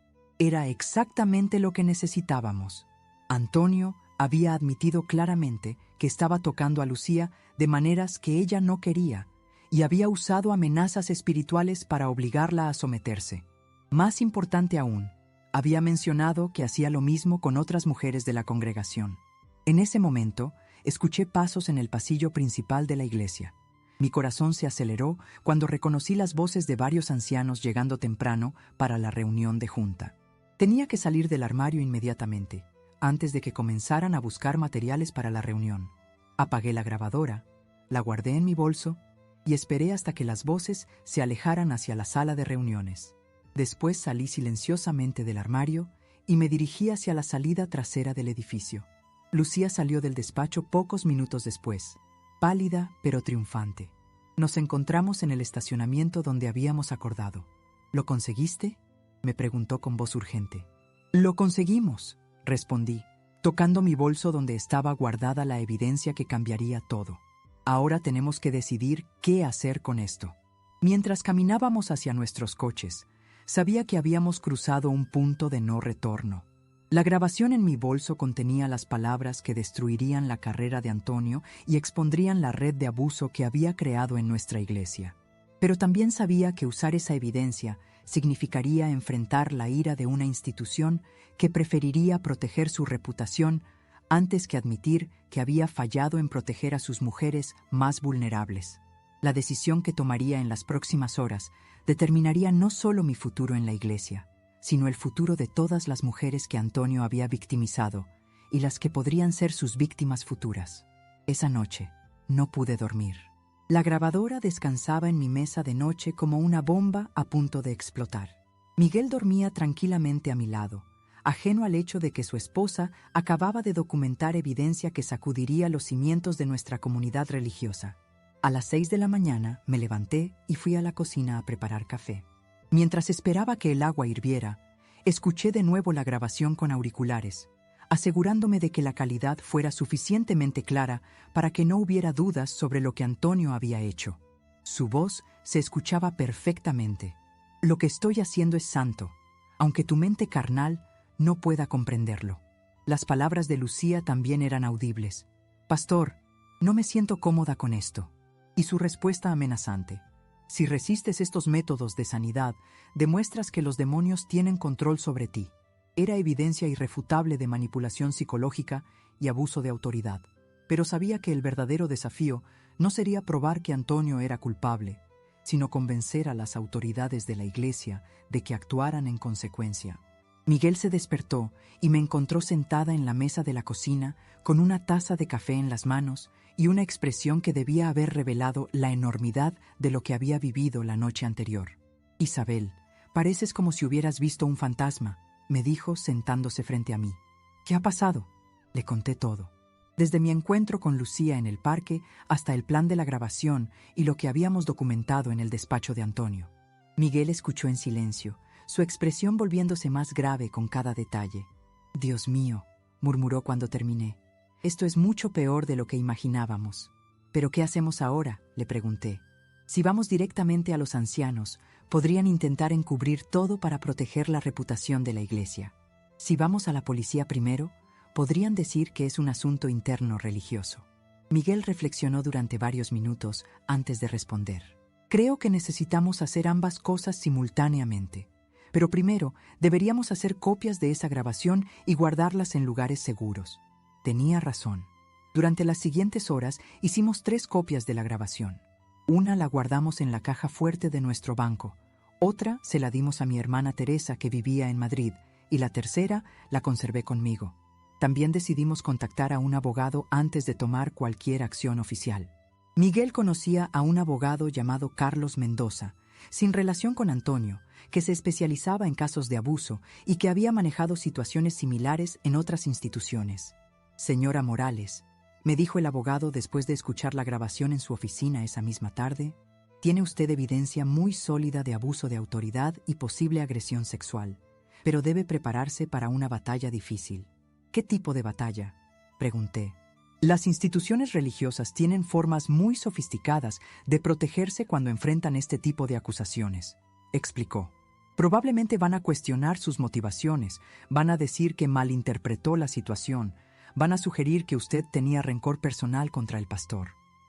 Era exactamente lo que necesitábamos. Antonio había admitido claramente que estaba tocando a Lucía de maneras que ella no quería y había usado amenazas espirituales para obligarla a someterse. Más importante aún, Había mencionado que hacía lo mismo con otras mujeres de la congregación. En ese momento, escuché pasos en el pasillo principal de la iglesia. Mi corazón se aceleró cuando reconocí las voces de varios ancianos llegando temprano para la reunión de junta. Tenía que salir del armario inmediatamente, antes de que comenzaran a buscar materiales para la reunión. Apagué la grabadora, la guardé en mi bolso y esperé hasta que las voces se alejaran hacia la sala de reuniones. Después salí silenciosamente del armario y me dirigí hacia la salida trasera del edificio. Lucía salió del despacho pocos minutos después, pálida pero triunfante. Nos encontramos en el estacionamiento donde habíamos acordado. ¿Lo conseguiste?, me preguntó con voz urgente. «Lo conseguimos», respondí, tocando mi bolso donde estaba guardada la evidencia que cambiaría todo. Ahora tenemos que decidir qué hacer con esto. Mientras caminábamos hacia nuestros coches, sabía que habíamos cruzado un punto de no retorno. La grabación en mi bolso contenía las palabras que destruirían la carrera de Antonio y expondrían la red de abuso que había creado en nuestra iglesia. Pero también sabía que usar esa evidencia significaría enfrentar la ira de una institución que preferiría proteger su reputación antes que admitir que había fallado en proteger a sus mujeres más vulnerables. La decisión que tomaría en las próximas horas determinaría no solo mi futuro en la iglesia, sino el futuro de todas las mujeres que Antonio había victimizado y las que podrían ser sus víctimas futuras. Esa noche no pude dormir. La grabadora descansaba en mi mesa de noche como una bomba a punto de explotar. Miguel dormía tranquilamente a mi lado, ajeno al hecho de que su esposa acababa de documentar evidencia que sacudiría los cimientos de nuestra comunidad religiosa. A las 6 de la mañana me levanté y fui a la cocina a preparar café. Mientras esperaba que el agua hirviera, escuché de nuevo la grabación con auriculares, asegurándome de que la calidad fuera suficientemente clara para que no hubiera dudas sobre lo que Antonio había hecho. Su voz se escuchaba perfectamente. «Lo que estoy haciendo es santo, aunque tu mente carnal no pueda comprenderlo». Las palabras de Lucía también eran audibles. «Pastor, no me siento cómoda con esto». Y su respuesta amenazante. «Si resistes estos métodos de sanidad, demuestras que los demonios tienen control sobre ti». Era evidencia irrefutable de manipulación psicológica y abuso de autoridad. Pero sabía que el verdadero desafío no sería probar que Antonio era culpable, sino convencer a las autoridades de la iglesia de que actuaran en consecuencia. Miguel se despertó y me encontró sentada en la mesa de la cocina con una taza de café en las manos y una expresión que debía haber revelado la enormidad de lo que había vivido la noche anterior. «Isabel, pareces como si hubieras visto un fantasma», me dijo sentándose frente a mí. «¿Qué ha pasado?». Le conté todo. Desde mi encuentro con Lucía en el parque hasta el plan de la grabación y lo que habíamos documentado en el despacho de Antonio. Miguel escuchó en silencio, su expresión volviéndose más grave con cada detalle. «Dios mío», murmuró cuando terminé. «Esto es mucho peor de lo que imaginábamos». «¿Pero qué hacemos ahora?», le pregunté. «Si vamos directamente a los ancianos, podrían intentar encubrir todo para proteger la reputación de la iglesia. Si vamos a la policía primero, podrían decir que es un asunto interno religioso». Miguel reflexionó durante varios minutos antes de responder. «Creo que necesitamos hacer ambas cosas simultáneamente. Pero primero, deberíamos hacer copias de esa grabación y guardarlas en lugares seguros». Tenía razón. Durante las siguientes horas hicimos 3 copias de la grabación. Una la guardamos en la caja fuerte de nuestro banco, otra se la dimos a mi hermana Teresa que vivía en Madrid y la tercera la conservé conmigo. También decidimos contactar a un abogado antes de tomar cualquier acción oficial. Miguel conocía a un abogado llamado Carlos Mendoza, sin relación con Antonio, que se especializaba en casos de abuso y que había manejado situaciones similares en otras instituciones. «Señora Morales», me dijo el abogado después de escuchar la grabación en su oficina esa misma tarde, «tiene usted evidencia muy sólida de abuso de autoridad y posible agresión sexual, pero debe prepararse para una batalla difícil». «¿Qué tipo de batalla?», pregunté. «Las instituciones religiosas tienen formas muy sofisticadas de protegerse cuando enfrentan este tipo de acusaciones», explicó. «Probablemente van a cuestionar sus motivaciones, van a decir que malinterpretó la situación, van a sugerir que usted tenía rencor personal contra el pastor».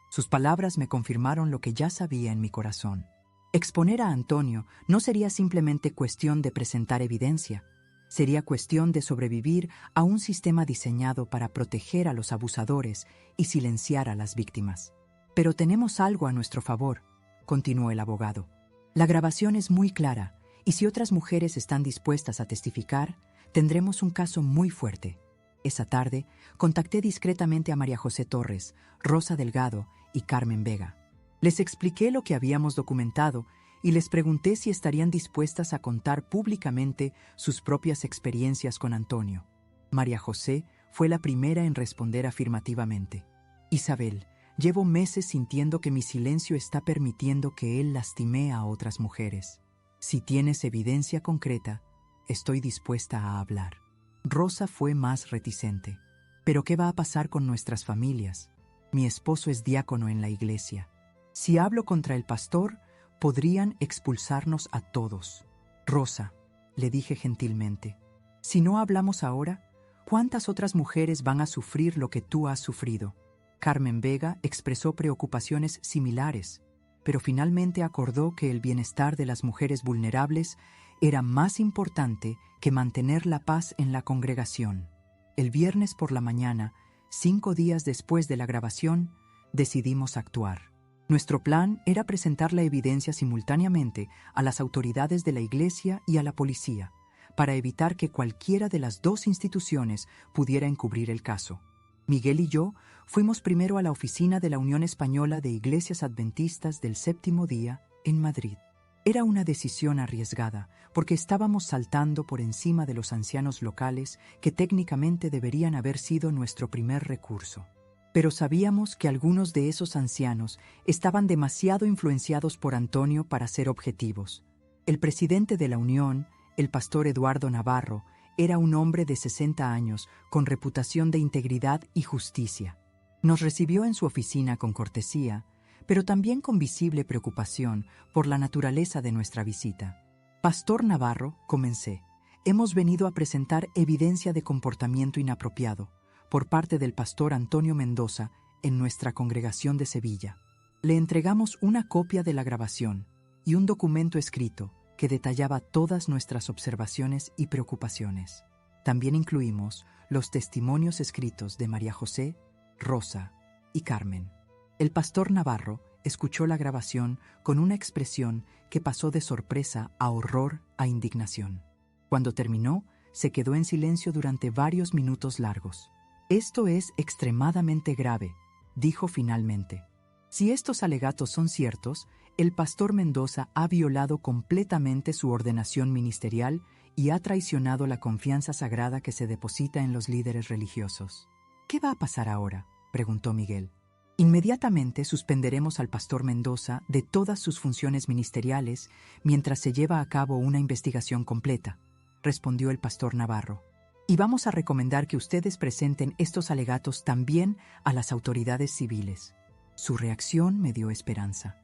Sus palabras me confirmaron lo que ya sabía en mi corazón. Exponer a Antonio no sería simplemente cuestión de presentar evidencia, Sería cuestión de sobrevivir a un sistema diseñado para proteger a los abusadores y silenciar a las víctimas. Pero tenemos algo a nuestro favor, continuó el abogado. La grabación es muy clara, y si otras mujeres están dispuestas a testificar, tendremos un caso muy fuerte. Esa tarde, contacté discretamente a María José Torres, Rosa Delgado y Carmen Vega. Les expliqué lo que habíamos documentado y les pregunté si estarían dispuestas a contar públicamente sus propias experiencias con Antonio. María José fue la primera en responder afirmativamente. Isabel, llevo meses sintiendo que mi silencio está permitiendo que él lastime a otras mujeres. Si tienes evidencia concreta, estoy dispuesta a hablar. Rosa fue más reticente. ¿Pero qué va a pasar con nuestras familias? Mi esposo es diácono en la iglesia. Si hablo contra el pastor, podrían expulsarnos a todos. Rosa, le dije gentilmente, si no hablamos ahora, ¿cuántas otras mujeres van a sufrir lo que tú has sufrido? Carmen Vega expresó preocupaciones similares, pero finalmente acordó que el bienestar de las mujeres vulnerables era más importante que mantener la paz en la congregación. El viernes por la mañana, 5 días después de la grabación, decidimos actuar. Nuestro plan era presentar la evidencia simultáneamente a las autoridades de la iglesia y a la policía, para evitar que cualquiera de las dos instituciones pudiera encubrir el caso. Miguel y yo fuimos primero a la oficina de la Unión Española de Iglesias Adventistas del Séptimo Día en Madrid. Era una decisión arriesgada, porque estábamos saltando por encima de los ancianos locales que técnicamente deberían haber sido nuestro primer recurso. Pero sabíamos que algunos de esos ancianos estaban demasiado influenciados por Antonio para ser objetivos. El presidente de la Unión, el pastor Eduardo Navarro, era un hombre de 60 años con reputación de integridad y justicia. Nos recibió en su oficina con cortesía, pero también con visible preocupación por la naturaleza de nuestra visita. Pastor Navarro, comencé, hemos venido a presentar evidencia de comportamiento inapropiado por parte del pastor Antonio Mendoza en nuestra congregación de Sevilla. Le entregamos una copia de la grabación y un documento escrito que detallaba todas nuestras observaciones y preocupaciones. También incluimos los testimonios escritos de María José, Rosa y Carmen. El pastor Navarro escuchó la grabación con una expresión que pasó de sorpresa a horror a indignación. Cuando terminó, se quedó en silencio durante varios minutos largos. Esto es extremadamente grave, dijo finalmente. Si estos alegatos son ciertos, el pastor Mendoza ha violado completamente su ordenación ministerial y ha traicionado la confianza sagrada que se deposita en los líderes religiosos. ¿Qué va a pasar ahora?, preguntó Miguel. Inmediatamente suspenderemos al pastor Mendoza de todas sus funciones ministeriales mientras se lleva a cabo una investigación completa, respondió el pastor Navarro. Y vamos a recomendar que ustedes presenten estos alegatos también a las autoridades civiles. Su reacción me dio esperanza.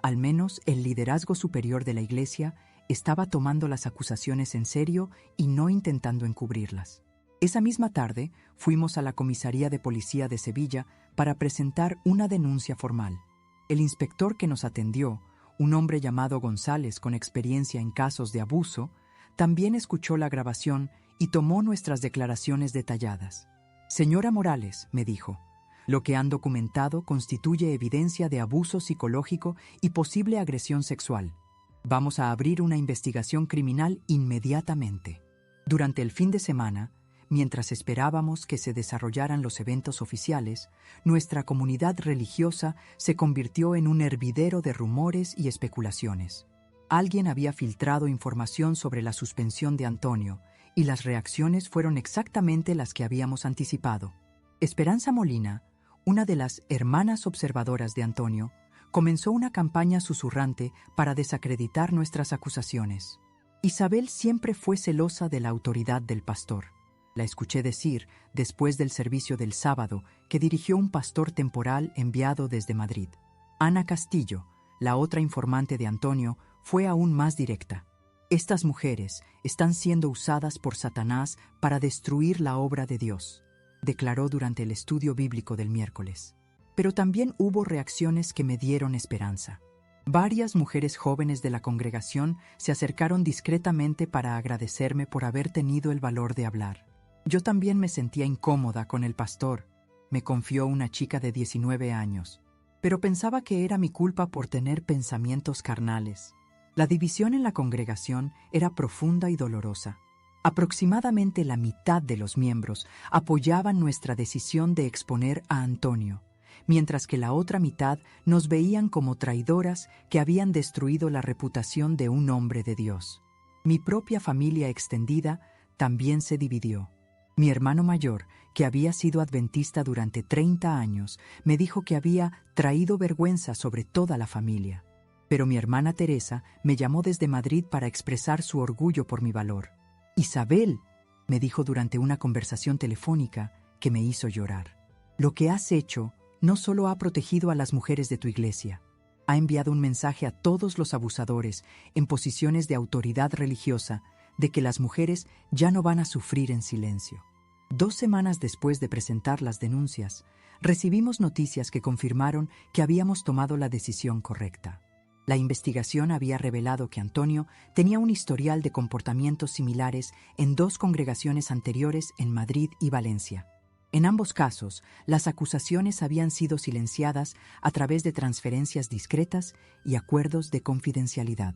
Al menos el liderazgo superior de la Iglesia estaba tomando las acusaciones en serio y no intentando encubrirlas. Esa misma tarde fuimos a la comisaría de policía de Sevilla para presentar una denuncia formal. El inspector que nos atendió, un hombre llamado González con experiencia en casos de abuso, también escuchó la grabación y tomó nuestras declaraciones detalladas. Señora Morales, me dijo, lo que han documentado constituye evidencia de abuso psicológico y posible agresión sexual. Vamos a abrir una investigación criminal inmediatamente. Durante el fin de semana, mientras esperábamos que se desarrollaran los eventos oficiales, nuestra comunidad religiosa se convirtió en un hervidero de rumores y especulaciones. Alguien había filtrado información sobre la suspensión de Antonio, y las reacciones fueron exactamente las que habíamos anticipado. Esperanza Molina, una de las hermanas observadoras de Antonio, comenzó una campaña susurrante para desacreditar nuestras acusaciones. Isabel siempre fue celosa de la autoridad del pastor. La escuché decir, después del servicio del sábado, que dirigió un pastor temporal enviado desde Madrid. Ana Castillo, la otra informante de Antonio, fue aún más directa. Estas mujeres están siendo usadas por Satanás para destruir la obra de Dios, declaró durante el estudio bíblico del miércoles. Pero también hubo reacciones que me dieron esperanza. Varias mujeres jóvenes de la congregación se acercaron discretamente para agradecerme por haber tenido el valor de hablar. Yo también me sentía incómoda con el pastor, me confió una chica de 19 años, pero pensaba que era mi culpa por tener pensamientos carnales. La división en la congregación era profunda y dolorosa. Aproximadamente la mitad de los miembros apoyaban nuestra decisión de exponer a Antonio, mientras que la otra mitad nos veían como traidoras que habían destruido la reputación de un hombre de Dios. Mi propia familia extendida también se dividió. Mi hermano mayor, que había sido adventista durante 30 años, me dijo que había traído vergüenza sobre toda la familia. Pero mi hermana Teresa me llamó desde Madrid para expresar su orgullo por mi valor. Isabel, me dijo durante una conversación telefónica que me hizo llorar. Lo que has hecho no solo ha protegido a las mujeres de tu iglesia, ha enviado un mensaje a todos los abusadores en posiciones de autoridad religiosa de que las mujeres ya no van a sufrir en silencio. 2 semanas después de presentar las denuncias, recibimos noticias que confirmaron que habíamos tomado la decisión correcta. La investigación había revelado que Antonio tenía un historial de comportamientos similares en 2 congregaciones anteriores en Madrid y Valencia. En ambos casos, las acusaciones habían sido silenciadas a través de transferencias discretas y acuerdos de confidencialidad.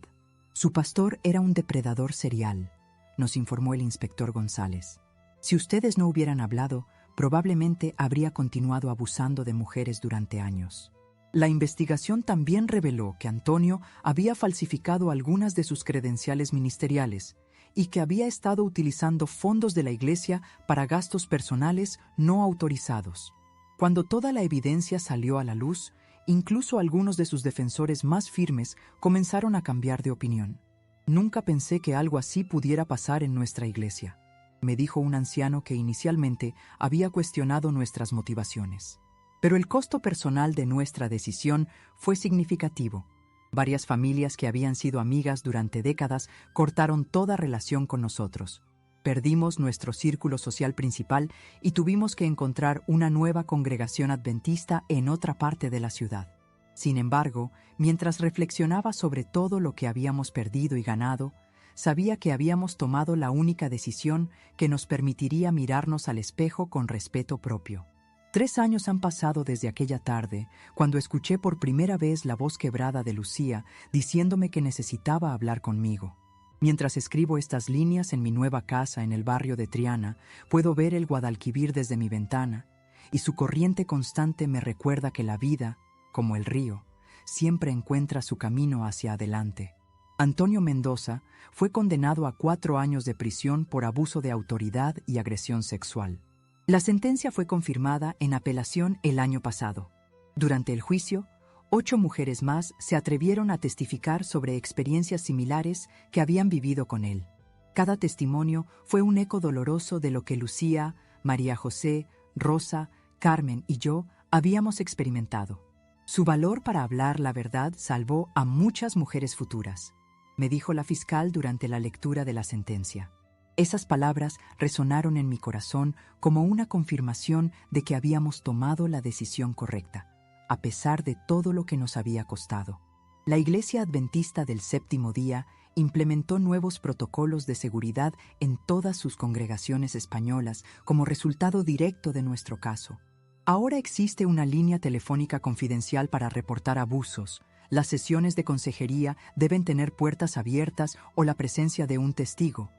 Su pastor era un depredador serial, nos informó el inspector González. Si ustedes no hubieran hablado, probablemente habría continuado abusando de mujeres durante años. La investigación también reveló que Antonio había falsificado algunas de sus credenciales ministeriales y que había estado utilizando fondos de la iglesia para gastos personales no autorizados. Cuando toda la evidencia salió a la luz, incluso algunos de sus defensores más firmes comenzaron a cambiar de opinión. Nunca pensé que algo así pudiera pasar en nuestra iglesia, me dijo un anciano que inicialmente había cuestionado nuestras motivaciones. Pero el costo personal de nuestra decisión fue significativo. Varias familias que habían sido amigas durante décadas cortaron toda relación con nosotros. Perdimos nuestro círculo social principal y tuvimos que encontrar una nueva congregación adventista en otra parte de la ciudad. Sin embargo, mientras reflexionaba sobre todo lo que habíamos perdido y ganado, sabía que habíamos tomado la única decisión que nos permitiría mirarnos al espejo con respeto propio. 3 años han pasado desde aquella tarde, cuando escuché por primera vez la voz quebrada de Lucía diciéndome que necesitaba hablar conmigo. Mientras escribo estas líneas en mi nueva casa en el barrio de Triana, puedo ver el Guadalquivir desde mi ventana, y su corriente constante me recuerda que la vida, como el río, siempre encuentra su camino hacia adelante. Antonio Mendoza fue condenado a 4 años de prisión por abuso de autoridad y agresión sexual. La sentencia fue confirmada en apelación el año pasado. Durante el juicio, 8 mujeres más se atrevieron a testificar sobre experiencias similares que habían vivido con él. Cada testimonio fue un eco doloroso de lo que Lucía, María José, Rosa, Carmen y yo habíamos experimentado. Su valor para hablar la verdad salvó a muchas mujeres futuras, me dijo la fiscal durante la lectura de la sentencia. Esas palabras resonaron en mi corazón como una confirmación de que habíamos tomado la decisión correcta, a pesar de todo lo que nos había costado. La Iglesia Adventista del Séptimo Día implementó nuevos protocolos de seguridad en todas sus congregaciones españolas como resultado directo de nuestro caso. Ahora existe una línea telefónica confidencial para reportar abusos. Las sesiones de consejería deben tener puertas abiertas o la presencia de un testigo.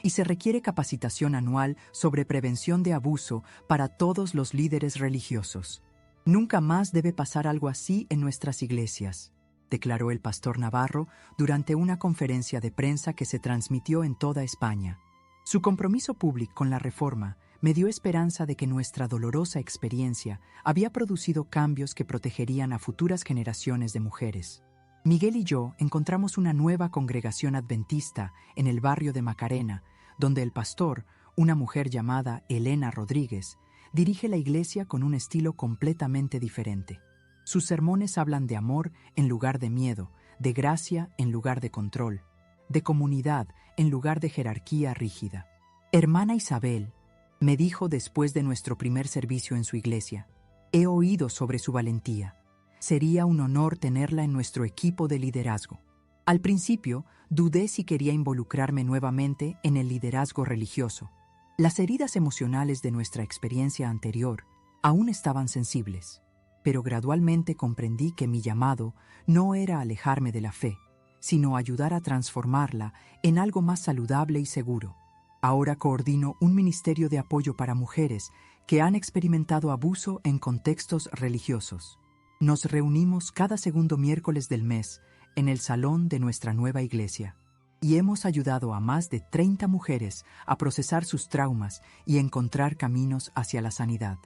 Y se requiere capacitación anual sobre prevención de abuso para todos los líderes religiosos. Nunca más debe pasar algo así en nuestras iglesias, declaró el pastor Navarro durante una conferencia de prensa que se transmitió en toda España. Su compromiso público con la reforma me dio esperanza de que nuestra dolorosa experiencia había producido cambios que protegerían a futuras generaciones de mujeres. Miguel y yo encontramos una nueva congregación adventista en el barrio de Macarena, donde el pastor, una mujer llamada Elena Rodríguez, dirige la iglesia con un estilo completamente diferente. Sus sermones hablan de amor en lugar de miedo, de gracia en lugar de control, de comunidad en lugar de jerarquía rígida. Hermana Isabel, me dijo después de nuestro primer servicio en su iglesia, he oído sobre su valentía. Sería un honor tenerla en nuestro equipo de liderazgo. Al principio, dudé si quería involucrarme nuevamente en el liderazgo religioso. Las heridas emocionales de nuestra experiencia anterior aún estaban sensibles, pero gradualmente comprendí que mi llamado no era alejarme de la fe, sino ayudar a transformarla en algo más saludable y seguro. Ahora coordino un ministerio de apoyo para mujeres que han experimentado abuso en contextos religiosos. Nos reunimos cada segundo miércoles del mes en el salón de nuestra nueva iglesia y hemos ayudado a más de 30 mujeres a procesar sus traumas y encontrar caminos hacia la sanidad.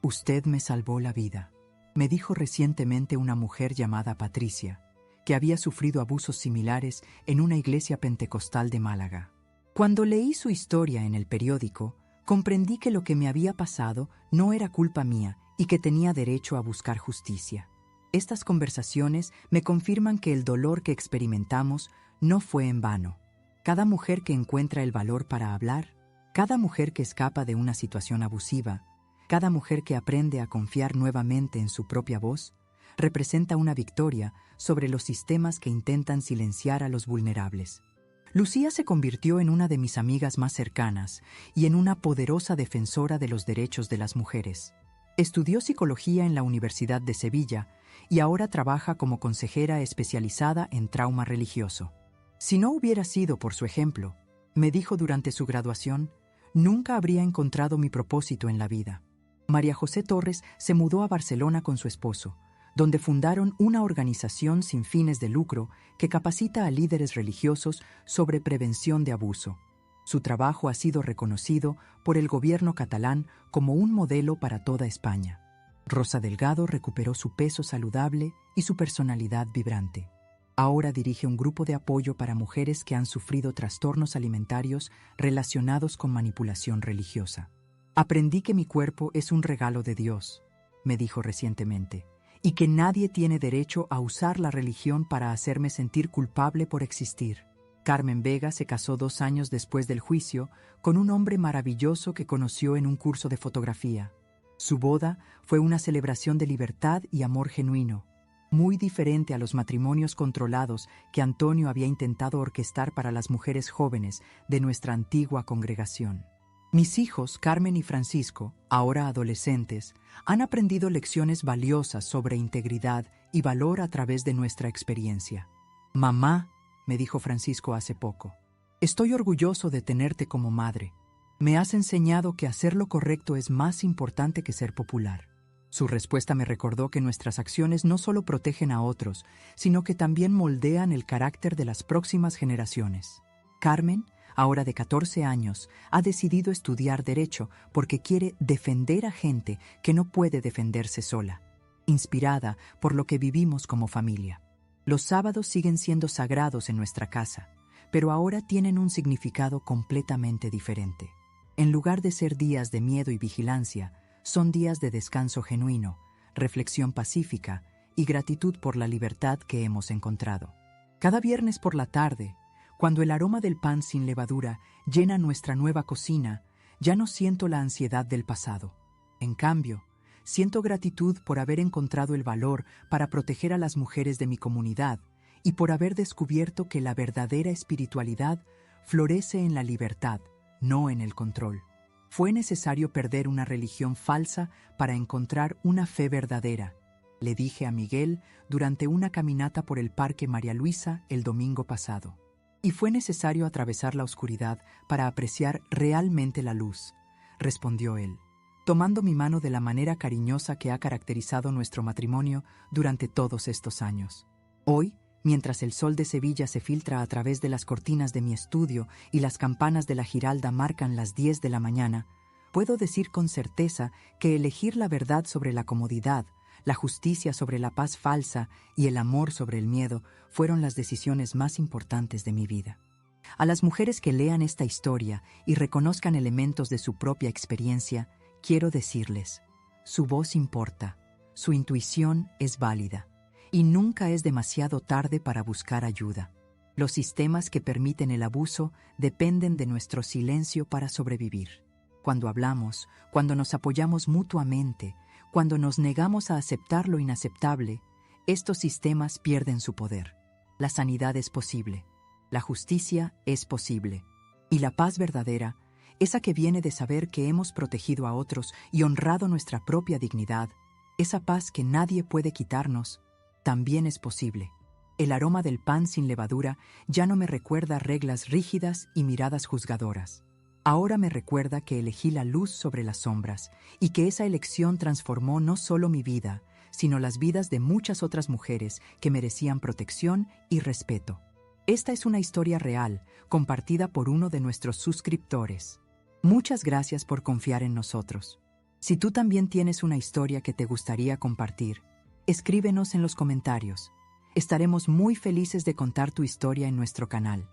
Usted me salvó la vida, me dijo recientemente una mujer llamada Patricia, que había sufrido abusos similares en una iglesia pentecostal de Málaga. Cuando leí su historia en el periódico, comprendí que lo que me había pasado no era culpa mía y que tenía derecho a buscar justicia. Estas conversaciones me confirman que el dolor que experimentamos no fue en vano. Cada mujer que encuentra el valor para hablar, cada mujer que escapa de una situación abusiva, cada mujer que aprende a confiar nuevamente en su propia voz, representa una victoria sobre los sistemas que intentan silenciar a los vulnerables. Lucía se convirtió en una de mis amigas más cercanas y en una poderosa defensora de los derechos de las mujeres. Estudió psicología en la Universidad de Sevilla y ahora trabaja como consejera especializada en trauma religioso. Si no hubiera sido por su ejemplo, me dijo durante su graduación, nunca habría encontrado mi propósito en la vida. María José Torres se mudó a Barcelona con su esposo, donde fundaron una organización sin fines de lucro que capacita a líderes religiosos sobre prevención de abuso. Su trabajo ha sido reconocido por el gobierno catalán como un modelo para toda España. Rosa Delgado recuperó su peso saludable y su personalidad vibrante. Ahora dirige un grupo de apoyo para mujeres que han sufrido trastornos alimentarios relacionados con manipulación religiosa. Aprendí que mi cuerpo es un regalo de Dios, me dijo recientemente, y que nadie tiene derecho a usar la religión para hacerme sentir culpable por existir. Carmen Vega se casó 2 años después del juicio con un hombre maravilloso que conoció en un curso de fotografía. Su boda fue una celebración de libertad y amor genuino, muy diferente a los matrimonios controlados que Antonio había intentado orquestar para las mujeres jóvenes de nuestra antigua congregación. Mis hijos, Carmen y Francisco, ahora adolescentes, han aprendido lecciones valiosas sobre integridad y valor a través de nuestra experiencia. Mamá, me dijo Francisco hace poco, estoy orgulloso de tenerte como madre. Me has enseñado que hacer lo correcto es más importante que ser popular. Su respuesta me recordó que nuestras acciones no solo protegen a otros, sino que también moldean el carácter de las próximas generaciones. Carmen, ahora de 14 años, ha decidido estudiar Derecho porque quiere defender a gente que no puede defenderse sola, inspirada por lo que vivimos como familia. Los sábados siguen siendo sagrados en nuestra casa, pero ahora tienen un significado completamente diferente. En lugar de ser días de miedo y vigilancia, son días de descanso genuino, reflexión pacífica y gratitud por la libertad que hemos encontrado. Cada viernes por la tarde, cuando el aroma del pan sin levadura llena nuestra nueva cocina, ya no siento la ansiedad del pasado. En cambio, siento gratitud por haber encontrado el valor para proteger a las mujeres de mi comunidad y por haber descubierto que la verdadera espiritualidad florece en la libertad, no en el control. Fue necesario perder una religión falsa para encontrar una fe verdadera, le dije a Miguel durante una caminata por el Parque María Luisa el domingo pasado. Y fue necesario atravesar la oscuridad para apreciar realmente la luz, respondió él, tomando mi mano de la manera cariñosa que ha caracterizado nuestro matrimonio durante todos estos años. Hoy, mientras el sol de Sevilla se filtra a través de las cortinas de mi estudio y las campanas de la Giralda marcan las 10 de la mañana, puedo decir con certeza que elegir la verdad sobre la comodidad, la justicia sobre la paz falsa y el amor sobre el miedo fueron las decisiones más importantes de mi vida. A las mujeres que lean esta historia y reconozcan elementos de su propia experiencia, quiero decirles, su voz importa, su intuición es válida, y nunca es demasiado tarde para buscar ayuda. Los sistemas que permiten el abuso dependen de nuestro silencio para sobrevivir. Cuando hablamos, cuando nos apoyamos mutuamente, cuando nos negamos a aceptar lo inaceptable, estos sistemas pierden su poder. La sanidad es posible, la justicia es posible, y la paz verdadera, esa que viene de saber que hemos protegido a otros y honrado nuestra propia dignidad, esa paz que nadie puede quitarnos, también es posible. El aroma del pan sin levadura ya no me recuerda reglas rígidas y miradas juzgadoras. Ahora me recuerda que elegí la luz sobre las sombras y que esa elección transformó no solo mi vida, sino las vidas de muchas otras mujeres que merecían protección y respeto. Esta es una historia real, compartida por uno de nuestros suscriptores. Muchas gracias por confiar en nosotros. Si tú también tienes una historia que te gustaría compartir, escríbenos en los comentarios. Estaremos muy felices de contar tu historia en nuestro canal.